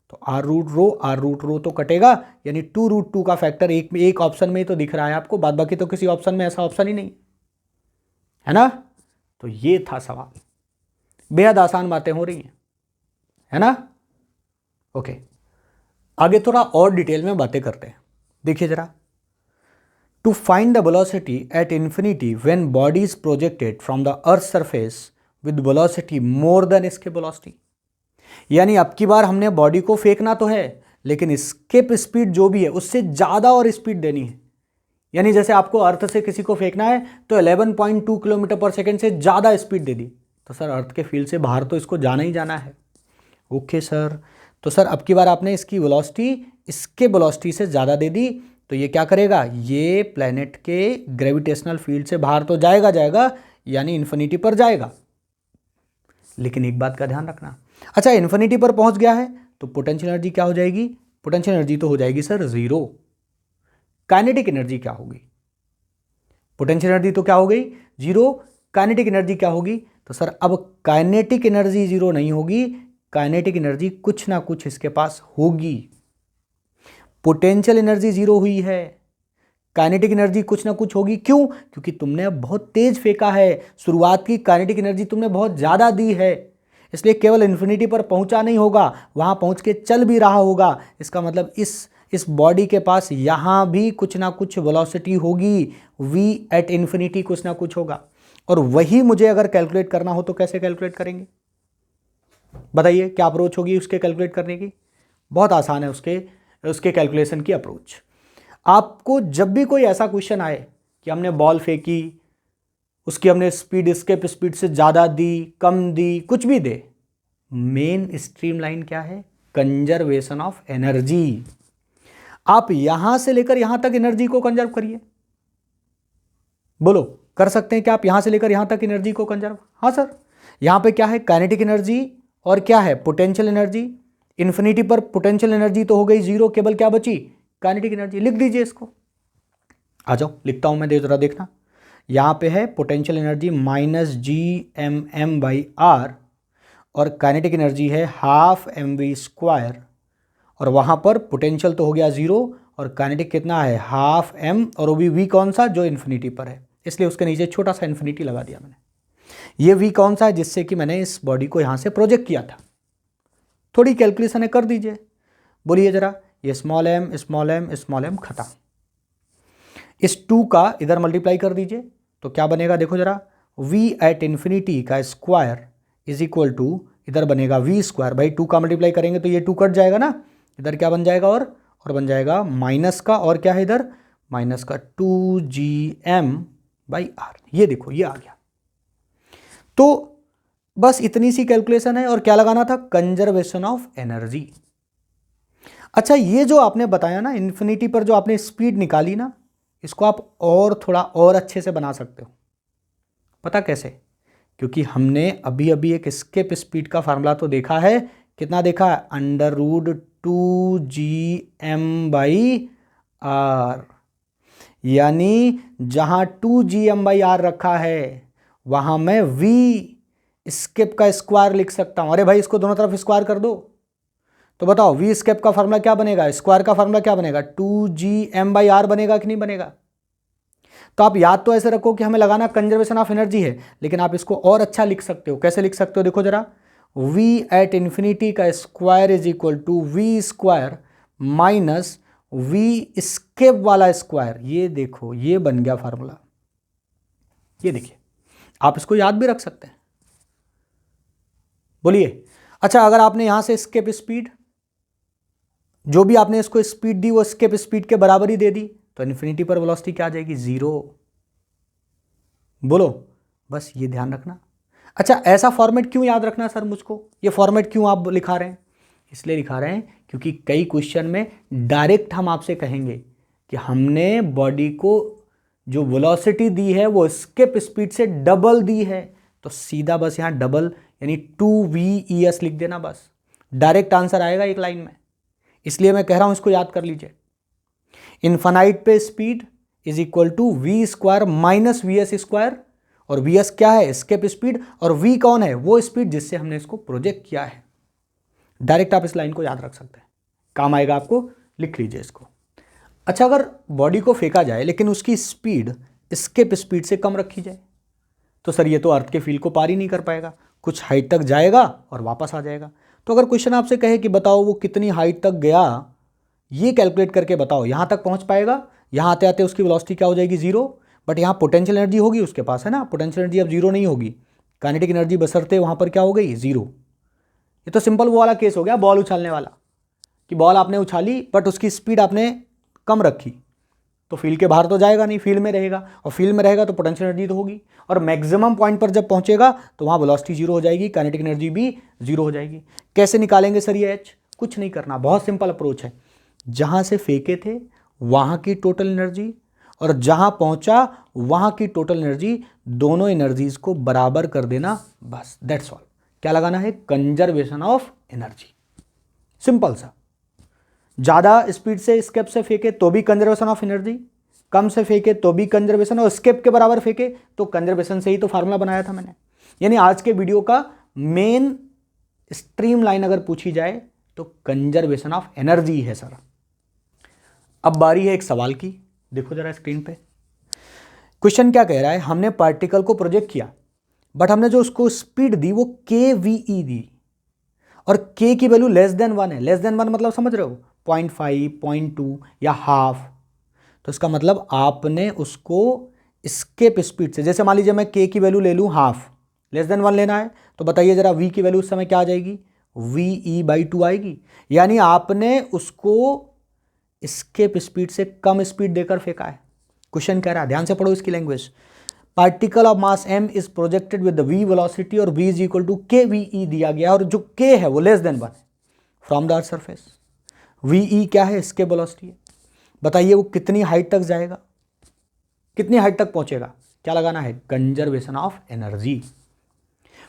तो आर रूट रो तो कटेगा, यानी 2√2 का फैक्टर एक ऑप्शन में ही तो दिख रहा है आपको, बाद बाकी तो किसी ऑप्शन में ऐसा ऑप्शन ही नहीं है ना। तो ये था सवाल, बेहद आसान बातें हो रही हैं, है ना। ओके, आगे थोड़ा और डिटेल में बातें करते हैं। देखिए जरा, to find the velocity at infinity when body is projected from the earth surface with velocity more than escape velocity. यानी अब की बार हमने बॉडी को फेंकना तो है, लेकिन एस्केप स्पीड जो भी है उससे ज़्यादा और स्पीड देनी है। यानी जैसे आपको अर्थ से किसी को फेंकना है तो 11.2 किलोमीटर पर सेकेंड से ज़्यादा स्पीड दे दी, तो सर अर्थ के फील्ड से बाहर तो इसको जाना ही जाना है। ओके सर, तो सर अब की बार आपने इसकी वेलोसिटी इसके वेलोसिटी से ज़्यादा दे दी, तो ये क्या करेगा? ये प्लेनेट के ग्रेविटेशनल फील्ड से बाहर तो जाएगा, यानी इन्फिनिटी पर जाएगा। लेकिन एक बात का ध्यान रखना, अच्छा इन्फिनिटी पर पहुंच गया है तो पोटेंशियल एनर्जी क्या हो जाएगी? पोटेंशियल एनर्जी तो हो जाएगी सर जीरो। काइनेटिक एनर्जी क्या होगी? पोटेंशियल एनर्जी तो क्या हो गई? जीरो। काइनेटिक एनर्जी क्या होगी? तो सर अब काइनेटिक एनर्जी जीरो नहीं होगी, काइनेटिक एनर्जी कुछ ना कुछ इसके पास होगी। पोटेंशियल एनर्जी जीरो हुई है, काइनेटिक एनर्जी कुछ ना कुछ होगी। क्यों? क्योंकि तुमने अब बहुत तेज फेंका है, शुरुआत की काइनेटिक एनर्जी तुमने बहुत ज़्यादा दी है, इसलिए केवल इन्फिनिटी पर पहुंचा नहीं होगा, वहां पहुंच के चल भी रहा होगा। इसका मतलब इस बॉडी के पास यहाँ भी कुछ ना कुछ वेलोसिटी होगी, v एट इन्फिनिटी कुछ ना कुछ होगा। और वही मुझे अगर कैलकुलेट करना हो तो कैसे कैलकुलेट करेंगे? बताइए क्या अप्रोच होगी उसके कैलकुलेट करने की? बहुत आसान है उसके कैलकुलेशन की अप्रोच। आपको जब भी कोई ऐसा क्वेश्चन आए कि हमने बॉल फेंकी, उसकी हमने स्पीड एस्केप स्पीड से ज़्यादा दी, कम दी, कुछ भी दे, मेन स्ट्रीम लाइन क्या है? Conservation of energy. आप यहां से लेकर यहां तक एनर्जी को कंजर्व करिए। बोलो, कर सकते हैं क्या आप यहां से लेकर यहां तक एनर्जी को कंजर्व? हाँ सर। यहां पे क्या है? काइनेटिक एनर्जी और क्या है? Potential energy. इन्फिनिटी पर पोटेंशियल एनर्जी तो हो गई जीरो, केवल क्या बची? Kinetic energy. लिख दीजिए इसको। आ जाओ लिखता हूं मैं, जरा देखना। यहां पे है पोटेंशियल एनर्जी -Gmm/r और काइनेटिक एनर्जी है ½ mv²। और वहां पर पोटेंशियल तो हो गया जीरो और काइनेटिक कितना है? ½ m, और वो भी v कौन सा? जो इन्फिनिटी पर है, इसलिए उसके नीचे छोटा सा इन्फिनिटी लगा दिया मैंने। ये v कौन सा है? जिससे कि मैंने इस बॉडी को यहां से प्रोजेक्ट किया था। थोड़ी कैलकुलेशन कर दीजिए, बोलिए जरा। ये small m small m small m खत्म। इस 2 का इधर मल्टीप्लाई कर दीजिए तो क्या बनेगा? देखो जरा, v एट इन्फिनिटी का स्क्वायर इज इक्वल टू, इधर बनेगा v²। भाई 2 का मल्टीप्लाई करेंगे तो ये 2 कट जाएगा ना, इधर क्या बन जाएगा? और बन जाएगा माइनस का, और क्या है इधर? माइनस का 2Gm/r। ये देखो ये आ गया। तो बस इतनी सी कैलकुलेशन है। और क्या लगाना था? Conservation of energy. अच्छा, ये जो आपने बताया ना इन्फिनिटी पर जो आपने स्पीड निकाली ना, इसको आप और थोड़ा और अच्छे से बना सकते हो। पता कैसे? क्योंकि हमने अभी अभी एक स्केप स्पीड का फार्मूला तो देखा है। कितना देखा है? √2Gm/r। यानी जहां 2Gm/r रखा है वहां मैं v स्केप का स्क्वायर लिख सकता हूं। अरे भाई इसको दोनों तरफ स्क्वायर कर दो तो बताओ v स्केप का फार्मूला क्या बनेगा? स्क्वायर का फार्मूला क्या बनेगा? 2Gm/r बनेगा कि नहीं बनेगा? तो आप याद तो ऐसे रखो कि हमें लगाना कंजर्वेशन ऑफ एनर्जी है, लेकिन आप इसको और अच्छा लिख सकते हो। कैसे लिख सकते हो? देखो जरा, v एट इन्फिनिटी का square is equal to v² minus v escape वाला स्क्वायर। ये देखो ये बन गया फार्मूला। ये देखिए, आप इसको याद भी रख सकते हैं। बोलिए। अच्छा, अगर आपने यहां से स्केप स्पीड, जो भी आपने इसको स्पीड दी वो स्केप स्पीड के बराबर ही दे दी, तो इन्फिनिटी पर वेलोसिटी क्या आ जाएगी? जीरो। बोलो, बस ये ध्यान रखना। अच्छा, ऐसा फॉर्मेट क्यों याद रखना सर मुझको? ये फॉर्मेट क्यों आप लिखा रहे हैं? इसलिए लिखा रहे हैं क्योंकि कई क्वेश्चन में डायरेक्ट हम आपसे कहेंगे कि हमने बॉडी को जो वेलोसिटी दी है वो स्केप स्पीड से डबल दी है, तो सीधा बस यहाँ डबल यानी 2VES लिख देना, बस डायरेक्ट आंसर आएगा एक लाइन में। इसलिए मैं कह रहा हूं इसको याद कर लीजिए। इन्फानाइट पे speed is equal to v² minus vs², और vs क्या है? स्केप स्पीड, और v कौन है? वो स्पीड जिससे हमने इसको प्रोजेक्ट किया है। डायरेक्ट आप इस लाइन को याद रख सकते हैं, काम आएगा आपको। लिख लीजिए इसको। अच्छा, अगर बॉडी को फेंका जाए लेकिन उसकी स्पीड स्केप स्पीड से कम रखी जाए, तो सर ये तो अर्थ के फील्ड को पार ही नहीं कर पाएगा, कुछ हाइट तक जाएगा और वापस आ जाएगा। तो अगर क्वेश्चन आपसे कहे कि बताओ वो कितनी हाइट तक गया, ये कैलकुलेट करके बताओ, यहां तक पहुंच पाएगा? यहां आते आते उसकी वेलोसिटी क्या हो जाएगी? जीरो। बट यहां पोटेंशियल एनर्जी होगी उसके पास, है ना? पोटेंशियल एनर्जी अब जीरो नहीं होगी, काइनेटिक एनर्जी बशर्ते वहां पर क्या हो गई? जीरो। ये तो सिंपल वो वाला केस हो गया बॉल उछालने वाला, कि बॉल आपने उछाली बट उसकी स्पीड आपने कम रखी, तो फील्ड के बाहर तो जाएगा नहीं, फील्ड में रहेगा, और फील्ड में रहेगा तो पोटेंशियल एनर्जी तो होगी, और मैक्सिमम पॉइंट पर जब पहुंचेगा तो वहां वेलोसिटी जीरो हो जाएगी, काइनेटिक एनर्जी भी जीरो हो जाएगी। कैसे निकालेंगे सर ये एच? कुछ नहीं करना, बहुत सिंपल अप्रोच है। जहां से फेंके थे वहां की टोटल एनर्जी और जहां पहुंचा वहां की टोटल एनर्जी, दोनों एनर्जीज को बराबर कर देना, बस दैट्स ऑल। क्या लगाना है? Conservation of energy. सिंपल सा। ज़्यादा स्पीड से स्केप से फेंके तो भी कंजर्वेशन ऑफ एनर्जी, कम से फेंके तो भी कंजर्वेशन, और स्केप के बराबर फेंके तो कंजर्वेशन से ही तो फार्मूला बनाया था मैंने। यानी आज के वीडियो का मेन स्ट्रीम लाइन अगर पूछी जाए तो कंजर्वेशन ऑफ एनर्जी है सर। अब बारी है एक सवाल की, देखो जरा स्क्रीन पे। क्वेश्चन क्या कह रहा है? हमने पार्टिकल को प्रोजेक्ट किया, बट हमने जो उसको स्पीड दी वो kVe दी, और k की वैल्यू लेस देन 1 है। लेस देन 1 मतलब समझ रहे हो? 0.5, 0.2 या हाफ। तो इसका मतलब आपने उसको स्केप स्पीड से, जैसे मान लीजिए मैं k की वैल्यू ले लूँ हाफ, लेस देन 1 लेना है, तो बताइए जरा v की वैल्यू उस समय क्या आ जाएगी? VE/2 आएगी। यानी आपने उसको स्केप स्पीड से कम स्पीड देकर फेंका है। क्वेश्चन कह रहा है, ध्यान से पढ़ो इसकी language. Particle of mass m is projected with the v velocity और v is equal to kVe दिया गया, और जो k है वो लेस देन 1 है। From the earth surface. V क्या है, एस्केप वेलोसिटी है। बताइए वो कितनी हाइट तक जाएगा, कितनी हाइट तक पहुंचेगा, क्या लगाना है, कंजर्वेशन ऑफ एनर्जी।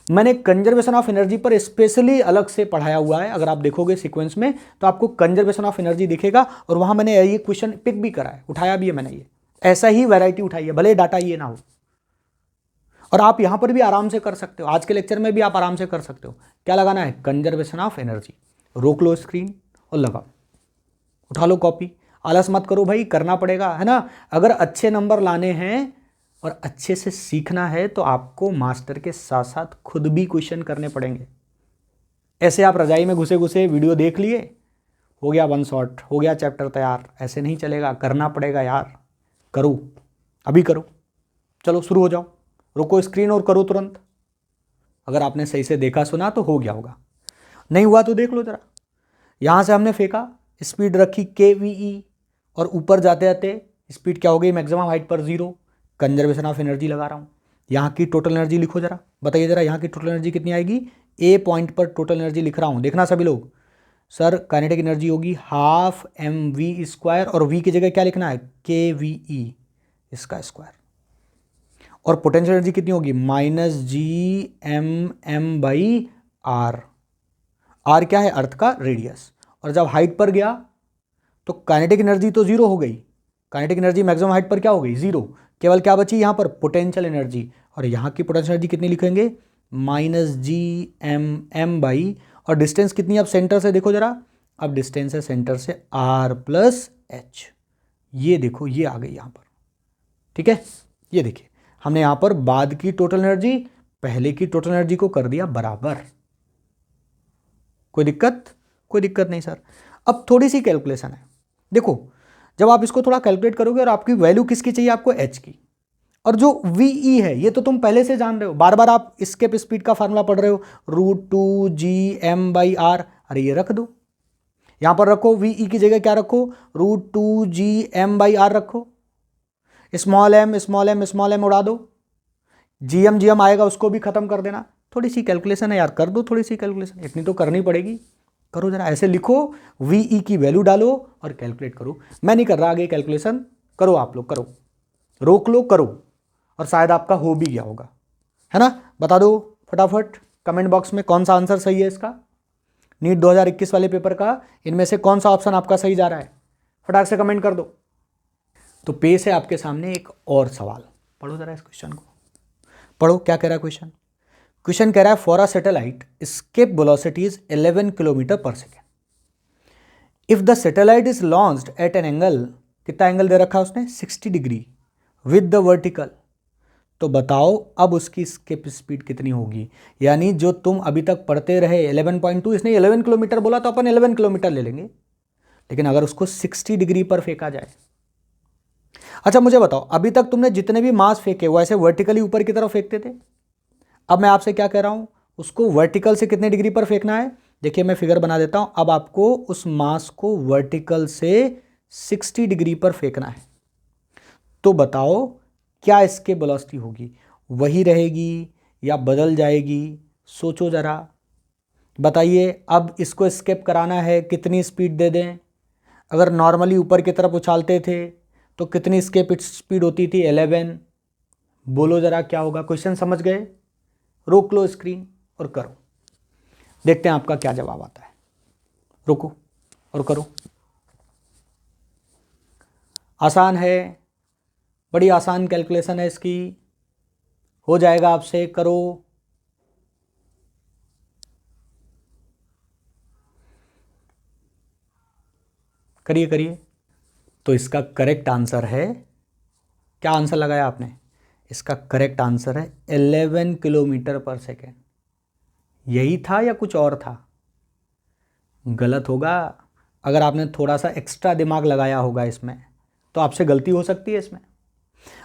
मैंने कंजर्वेशन ऑफ एनर्जी पर स्पेशली अलग से पढ़ाया हुआ है, अगर आप देखोगे सीक्वेंस में तो आपको कंजर्वेशन ऑफ एनर्जी दिखेगा, और वहां मैंने ये क्वेश्चन पिक भी करा है, उठाया भी है मैंने, ये ऐसा ही वैरायटी उठाई है, भले डाटा ये ना हो। और आप यहां पर भी आराम से कर सकते हो, आज के लेक्चर में भी आप आराम से कर सकते हो। क्या लगाना है, कंजर्वेशन ऑफ एनर्जी। रोक लो स्क्रीन और लगाओ, उठा लो कॉपी, आलस मत करो भाई, करना पड़ेगा, है ना। अगर अच्छे नंबर लाने हैं और अच्छे से सीखना है तो आपको मास्टर के साथ साथ खुद भी क्वेश्चन करने पड़ेंगे। ऐसे आप रजाई में घुसे घुसे वीडियो देख लिए, हो गया वन शॉट, हो गया चैप्टर तैयार, ऐसे नहीं चलेगा, करना पड़ेगा यार। करो, अभी करो, चलो शुरू हो जाओ, रुको स्क्रीन और करो तुरंत। अगर आपने सही से देखा सुना तो हो गया होगा, नहीं हुआ तो देख लो जरा। यहां से हमने फेंका, स्पीड रखी KVE, और ऊपर जाते जाते स्पीड क्या हो गई, मैक्सिमम हाइट पर 0, कंजर्वेशन ऑफ एनर्जी लगा रहा हूं। यहाँ की टोटल एनर्जी लिखो जरा, बताइए जरा यहाँ की टोटल एनर्जी कितनी आएगी। A पॉइंट पर टोटल एनर्जी लिख रहा हूँ, देखना सभी लोग। सर काइनेटिक एनर्जी होगी ½ mv², और V की जगह क्या लिखना है, KVE इसका स्क्वायर। और पोटेंशियल एनर्जी कितनी होगी, -gmm/r। r क्या है, अर्थ का रेडियस। और जब हाइट पर गया तो काइनेटिक एनर्जी तो 0 हो गई, काइनेटिक एनर्जी मैक्सिमम हाइट पर क्या हो गई, 0। केवल क्या बची यहाँ पर, पोटेंशियल एनर्जी। और यहाँ की पोटेंशियल एनर्जी कितनी लिखेंगे, -gmm/, और डिस्टेंस कितनी, अब सेंटर से देखो जरा, अब डिस्टेंस है सेंटर से r+h। ये देखो ये आ गई यहाँ पर, ठीक है। ये देखिए हमने यहाँ पर बाद की टोटल एनर्जी पहले की टोटल एनर्जी को कर दिया बराबर। कोई दिक्कत, कोई दिक्कत नहीं सर। अब थोड़ी सी कैलकुलेशन है, देखो जब आप इसको थोड़ा कैलकुलेट करोगे, और आपकी वैल्यू किसकी चाहिए, आपको h की, और जो VE है ये तो तुम पहले से जान रहे हो, बार बार आप एस्केप स्पीड का फार्मूला पढ़ रहे हो, √2gm/r। अरे ये रख दो, यहां पर रखो, VE की जगह क्या रखो, √2gm/r रखो, स्मॉल m उड़ा दो, GM आएगा उसको भी खत्म कर देना। थोड़ी सी कैलकुलेशन है यार, कर दो थोड़ी सी कैलकुलेशन, इतनी तो करनी पड़ेगी, करो जरा। ऐसे लिखो, VE की वैल्यू डालो और कैलकुलेट करो। मैं नहीं कर रहा आगे कैलकुलेशन, करो आप लोग, करो, रोक लो, करो, और शायद आपका हो भी गया होगा, है ना। बता दो फटाफट कमेंट बॉक्स में कौन सा आंसर सही है इसका, नीट 2021 वाले पेपर का इनमें से कौन सा ऑप्शन आपका सही जा रहा है, फटाक से कमेंट कर दो। तो पेश है आपके सामने एक और सवाल, पढ़ो जरा इस क्वेश्चन को, पढ़ो क्या कह रहा है क्वेश्चन। क्वेश्चन कह रहा है for a satellite escape velocity is 11 km/s। If the satellite is launched at an angle, कितना एंगल दे रखा है उसने, 60 डिग्री विद द वर्टिकल। तो बताओ अब उसकी एस्केप स्पीड कितनी होगी। यानी जो तुम अभी तक पढ़ते रहे 11.2, इसने 11 किलोमीटर बोला तो अपन 11 किलोमीटर ले लेंगे, लेकिन अगर उसको 60 डिग्री पर फेंका जाए। अच्छा मुझे बताओ, अभी तक तुमने जितने भी मास फेंके वो ऐसे वर्टिकली ऊपर की तरफ फेंकते थे, अब मैं आपसे क्या कह रहा हूं, उसको वर्टिकल से कितने डिग्री पर फेंकना है। देखिए मैं फिगर बना देता हूं, अब आपको उस मास को वर्टिकल से 60 डिग्री पर फेंकना है। तो बताओ क्या इसके वेलोसिटी होगी, वही रहेगी या बदल जाएगी, सोचो जरा, बताइए। अब इसको एस्केप कराना है, कितनी स्पीड दे दें। अगर नॉर्मली ऊपर की तरफ उछालते थे तो कितनी एस्केप स्पीड होती थी, 11। बोलो जरा क्या होगा, क्वेश्चन समझ गए, रोक लो स्क्रीन और करो, देखते हैं आपका क्या जवाब आता है। रुको और करो, आसान है, बड़ी आसान कैलकुलेशन है इसकी, हो जाएगा आपसे, करो। करिए करिए। तो इसका करेक्ट आंसर है, क्या आंसर लगाया आपने, इसका करेक्ट आंसर है 11 km/s। यही था या कुछ और था, गलत होगा। अगर आपने थोड़ा सा एक्स्ट्रा दिमाग लगाया होगा इसमें तो आपसे गलती हो सकती है इसमें।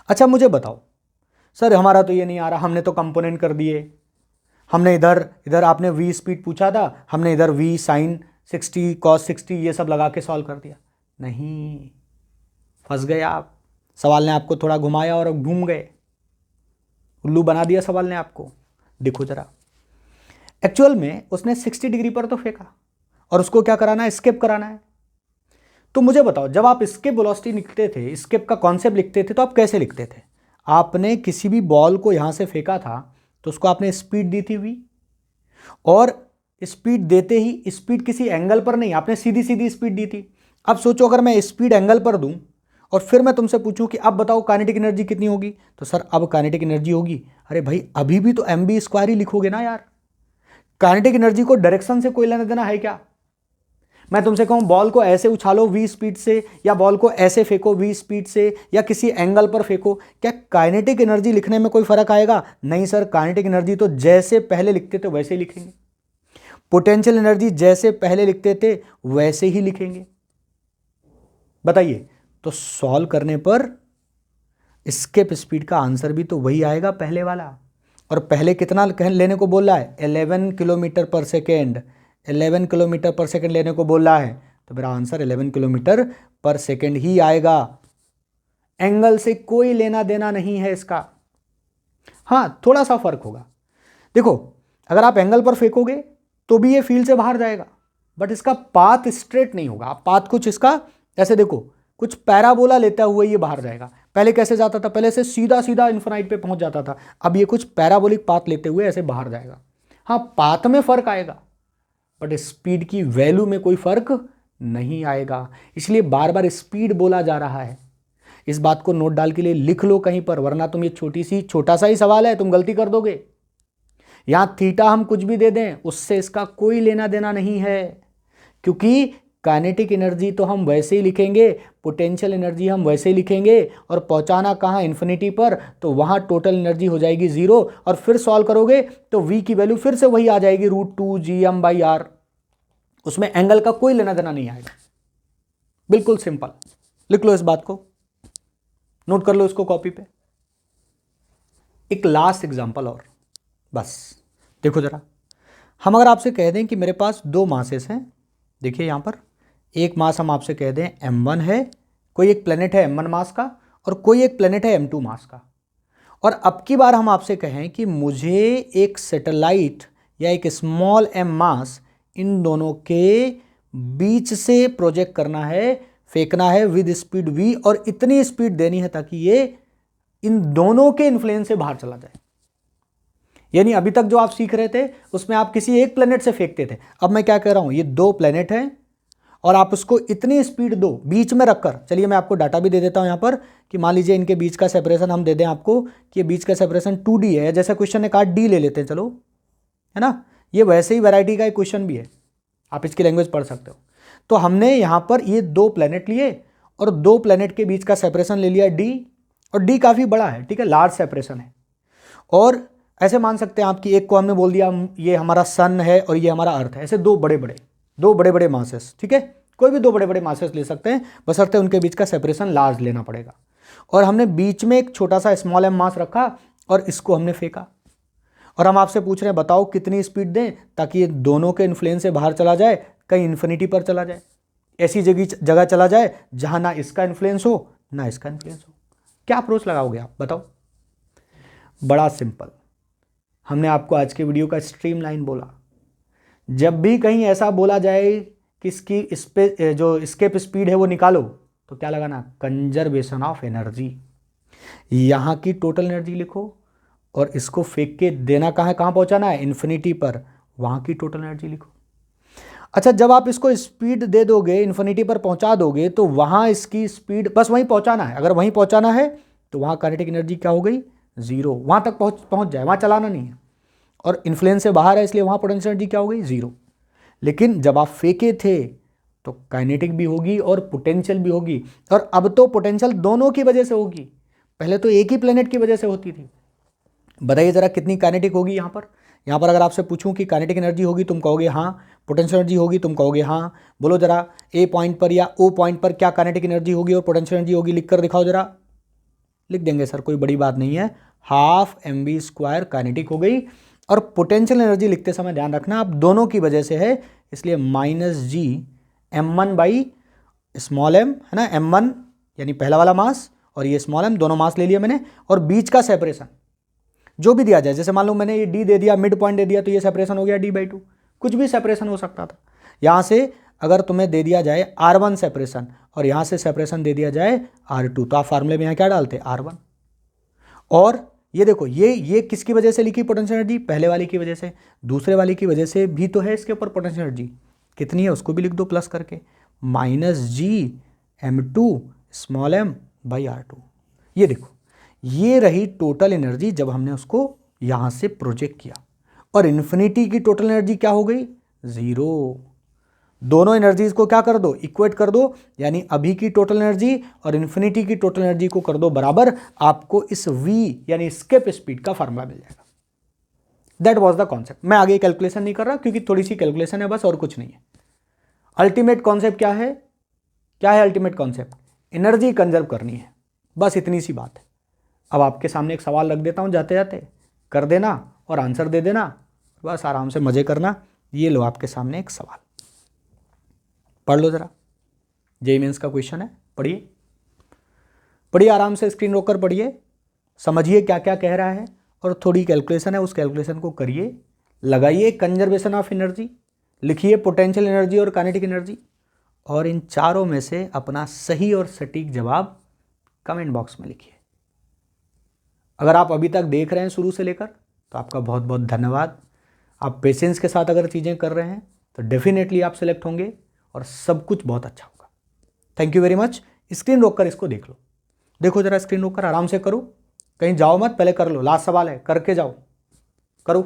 अच्छा मुझे बताओ, सर हमारा तो ये नहीं आ रहा, हमने तो कंपोनेंट कर दिए, हमने इधर आपने V स्पीड पूछा था, हमने इधर V sin 60 cos 60 ये सब लगा के सॉल्व कर दिया। नहीं, फंस गए आप, सवाल ने आपको थोड़ा घुमाया और घूम गए, उल्लू बना दिया सवाल ने आपको। देखो जरा, एक्चुअल में उसने 60 डिग्री पर तो फेंका, और उसको क्या कराना है, एस्केप कराना है। तो मुझे बताओ, जब आप एस्केप वेलोसिटी लिखते थे, एस्केप का कॉन्सेप्ट लिखते थे, तो आप कैसे लिखते थे? आपने किसी भी बॉल को यहां से फेंका था तो उसको आपने स्पीड दी थी v, और स्पीड देते ही स्पीड किसी एंगल पर नहीं, आपने सीधी सीधी स्पीड दी थी। अब सोचो अगर मैं स्पीड एंगल पर दूं और फिर मैं तुमसे पूछूं कि अब बताओ काइनेटिक एनर्जी कितनी होगी, तो सर अब काइनेटिक एनर्जी होगी, अरे भाई अभी भी तो mv² ही लिखोगे ना यार। काइनेटिक एनर्जी को डायरेक्शन से कोई लेना देना है क्या? मैं तुमसे कहूं बॉल को ऐसे उछालो v स्पीड से, या बॉल को ऐसे फेंको v स्पीड से, या किसी एंगल पर फेंको, क्या काइनेटिक एनर्जी लिखने में कोई फर्क आएगा? नहीं सर, काइनेटिक एनर्जी तो जैसे पहले लिखते थे वैसे ही लिखेंगे। पोटेंशियल एनर्जी जैसे पहले लिखते थे वैसे ही लिखेंगे। बताइए, तो सॉल्व करने पर एस्केप स्पीड का आंसर भी तो वही आएगा पहले वाला। और पहले कितना लेने को बोल रहा है? 11 किलोमीटर पर सेकेंड। 11 किलोमीटर पर सेकेंड लेने को बोल रहा है, तो मेरा आंसर 11 किलोमीटर पर सेकेंड ही आएगा। एंगल से कोई लेना देना नहीं है इसका। हाँ, थोड़ा सा फर्क होगा। देखो, अगर आप एंगल पर फेंकोगे तो भी ये फील्ड से बाहर जाएगा, बट इसका पाथ स्ट्रेट नहीं होगा। आप पाथ कुछ इसका ऐसे देखो, कुछ पैराबोला लेता हुए ये बाहर जाएगा। पहले कैसे जाता था? पहले से सीधा सीधा इन्फिनाइट पे पहुंच जाता था, अब ये कुछ पैराबोलिक पाथ लेते हुए ऐसे बाहर जाएगा। हाँ, पाथ में फर्क आएगा, बट स्पीड की वैल्यू में कोई फर्क नहीं आएगा। इसलिए बार बार स्पीड बोला जा रहा है। इस बात को नोट डाल के लिए लिख लो कहीं पर, वरना तुम ये छोटा सा ही सवाल है, तुम गलती कर दोगे। यहां थीटा हम कुछ भी दे दें उससे इसका कोई लेना देना नहीं है, क्योंकि काइनेटिक एनर्जी तो हम वैसे ही लिखेंगे, पोटेंशियल एनर्जी हम वैसे ही लिखेंगे, और पहुंचाना कहाँ? इन्फिनिटी पर, तो वहां टोटल एनर्जी हो जाएगी 0। और फिर सॉल्व करोगे तो v की वैल्यू फिर से वही आ जाएगी √2gm/r। उसमें एंगल का कोई लेना देना नहीं आएगा। बिल्कुल सिंपल। लिख लो इस बात को, नोट कर लो इसको कॉपी पे। एक लास्ट एग्जांपल और बस। देखो जरा, हम अगर आपसे कह दें कि मेरे पास 2 मासेस हैं, देखिए यहां पर एक मास हम आपसे कह दें m1 है, कोई एक प्लेनेट है m1 मास का, और कोई एक प्लेनेट है m2 मास का। और अब की बार हम आपसे कहें कि मुझे एक सैटेलाइट या एक स्मॉल m मास इन दोनों के बीच से प्रोजेक्ट करना है, फेंकना है विद स्पीड v, और इतनी स्पीड देनी है ताकि ये इन दोनों के इन्फ्लुएंस से बाहर चला जाए। यानी अभी तक जो आप सीख रहे थे उसमें आप किसी एक प्लेनेट से फेंकते थे, अब मैं क्या कह रहा हूं, ये 2 प्लेनेट हैं और आप उसको इतनी स्पीड दो बीच में रखकर। चलिए मैं आपको डाटा भी दे देता हूं यहां पर कि मान लीजिए इनके बीच का सेपरेशन हम दे दें आपको कि ये बीच का सेपरेशन 2D है, जैसा क्वेश्चन ने कहा D ले लेते हैं, चलो, है ना। ये वैसे ही वैरायटी का एक क्वेश्चन भी है, आप इसकी लैंग्वेज पढ़ सकते हो। तो हमने यहां पर ये 2 प्लेनेट लिए और 2 प्लेनेट के बीच का सेपरेशन ले लिया D, और D काफ़ी बड़ा है, ठीक है, लार्ज सेपरेशन है। और ऐसे मान सकते हैं आपकी एक को हमने बोल दिया ये हमारा सन है और ये हमारा अर्थ है, ऐसे दो बड़े बड़े मासेस, ठीक है, कोई भी 2 बड़े बड़े मासेस ले सकते हैं, बशर्ते उनके बीच का सेपरेशन लार्ज लेना पड़ेगा। और हमने बीच में एक छोटा सा स्मॉल m मास रखा और इसको हमने फेंका, और हम आपसे पूछ रहे हैं बताओ कितनी स्पीड दें ताकि ये दोनों के इन्फ्लुएंस से बाहर चला जाए, कहीं इन्फिनिटी पर चला जाए, ऐसी जगह चला जाए जहां ना इसका इन्फ्लुएंस हो ना इसका इन्फ्लुएंस हो। क्या अप्रोच लगाओगे आप, बताओ? बड़ा सिंपल। हमने आपको आज के वीडियो का स्ट्रीमलाइन बोला। जब भी कहीं ऐसा बोला जाए कि इसकी जो एस्केप स्पीड है वो निकालो, तो क्या लगाना? Conservation of energy. यहाँ की टोटल एनर्जी लिखो और इसको फेंक के देना कहाँ है, कहाँ पहुँचाना है? इन्फिनिटी पर, वहाँ की टोटल एनर्जी लिखो। अच्छा, जब आप इसको स्पीड दे दोगे, इन्फिनिटी पर पहुँचा दोगे, तो वहाँ इसकी स्पीड बस वहीं पहुँचाना है। अगर वहीं पहुँचाना है तो वहाँ काइनेटिक एनर्जी क्या हो गई? 0। वहाँ तक पहुँच जाए, वहाँ चलाना नहीं है, और इन्फ्लुएंस से बाहर है इसलिए वहाँ पोटेंशियल एनर्जी क्या हो गई? 0। लेकिन जब आप फेंके थे तो काइनेटिक भी होगी और पोटेंशियल भी होगी, और अब तो पोटेंशियल दोनों की वजह से होगी, पहले तो एक ही प्लेनेट की वजह से होती थी। बताइए जरा कितनी काइनेटिक होगी यहाँ पर? यहाँ पर अगर आपसे पूछूं कि काइनेटिक एनर्जी होगी, तुम कहोगे हाँ, पोटेंशियल एनर्जी होगी, तुम कहोगे हाँ। बोलो जरा ए पॉइंट पर या ओ पॉइंट पर क्या काइनेटिक एनर्जी होगी और पोटेंशियल एनर्जी होगी, लिख कर दिखाओ जरा। लिख देंगे सर, कोई बड़ी बात नहीं है, 12 mv² काइनेटिक हो गई। और पोटेंशियल एनर्जी लिखते समय ध्यान रखना आप दोनों की वजह से है, इसलिए -g m1/m, है ना, m1 यानी पहला वाला मास और ये स्मॉल m, दोनों मास ले लिया मैंने, और बीच का सेपरेशन जो भी दिया जाए, जैसे मान लो मैंने ये d दे दिया, मिड पॉइंट दे दिया, तो ये सेपरेशन हो गया d/2। कुछ भी सेपरेशन हो सकता था, यहाँ से अगर तुम्हें दे दिया जाए R1 सेपरेशन और यहाँ से सेपरेशन दे दिया जाए R2, तो आप फार्मूले में यहाँ क्या डालते R1। और ये देखो ये किसकी वजह से लिखी पोटेंशियल एनर्जी, पहले वाली की वजह से, दूसरे वाली की वजह से भी तो है इसके ऊपर पोटेंशियल एनर्जी, कितनी है उसको भी लिख दो प्लस करके, -G(m2)(m)/R2। ये देखो ये रही टोटल एनर्जी जब हमने उसको यहाँ से प्रोजेक्ट किया, और इन्फिनिटी की टोटल एनर्जी क्या हो गई, 0। दोनों एनर्जीज को क्या कर दो, इक्वेट कर दो, यानी अभी की टोटल एनर्जी और इन्फिनिटी की टोटल एनर्जी को कर दो बराबर, आपको इस v यानी एस्केप स्पीड का फार्मूला मिल जाएगा। That was the concept. मैं आगे कैलकुलेशन नहीं कर रहा क्योंकि थोड़ी सी कैलकुलेशन है बस, और कुछ नहीं है। अल्टीमेट कॉन्सेप्ट क्या है, क्या है अल्टीमेट कॉन्सेप्ट, एनर्जी कंजर्व करनी है, बस इतनी सी बात है। अब आपके सामने एक सवाल रख देता हूं, जाते जाते कर देना और आंसर दे देना, बस आराम से मजे करना। ये लो आपके सामने एक सवाल, पढ़ लो जरा, जेईई मेंस का क्वेश्चन है, पढ़िए पढ़िए आराम से, स्क्रीन रोककर पढ़िए, समझिए क्या क्या कह रहा है, और थोड़ी कैलकुलेशन है उस कैलकुलेशन को करिए, लगाइए कंजर्वेशन ऑफ एनर्जी, लिखिए पोटेंशियल एनर्जी और काइनेटिक एनर्जी, और इन चारों में से अपना सही और सटीक जवाब कमेंट बॉक्स में लिखिए। अगर आप अभी तक देख रहे हैं शुरू से लेकर तो आपका बहुत बहुत धन्यवाद। आप पेशेंस के साथ अगर चीज़ें कर रहे हैं तो डेफिनेटली आप सिलेक्ट होंगे और सब कुछ बहुत अच्छा होगा। Thank you very much. Screen रोककर इसको देख लो, देखो जरा स्क्रीन रोककर, आराम से करो, कहीं जाओ मत, पहले कर लो, लास्ट सवाल है, करके जाओ, करो।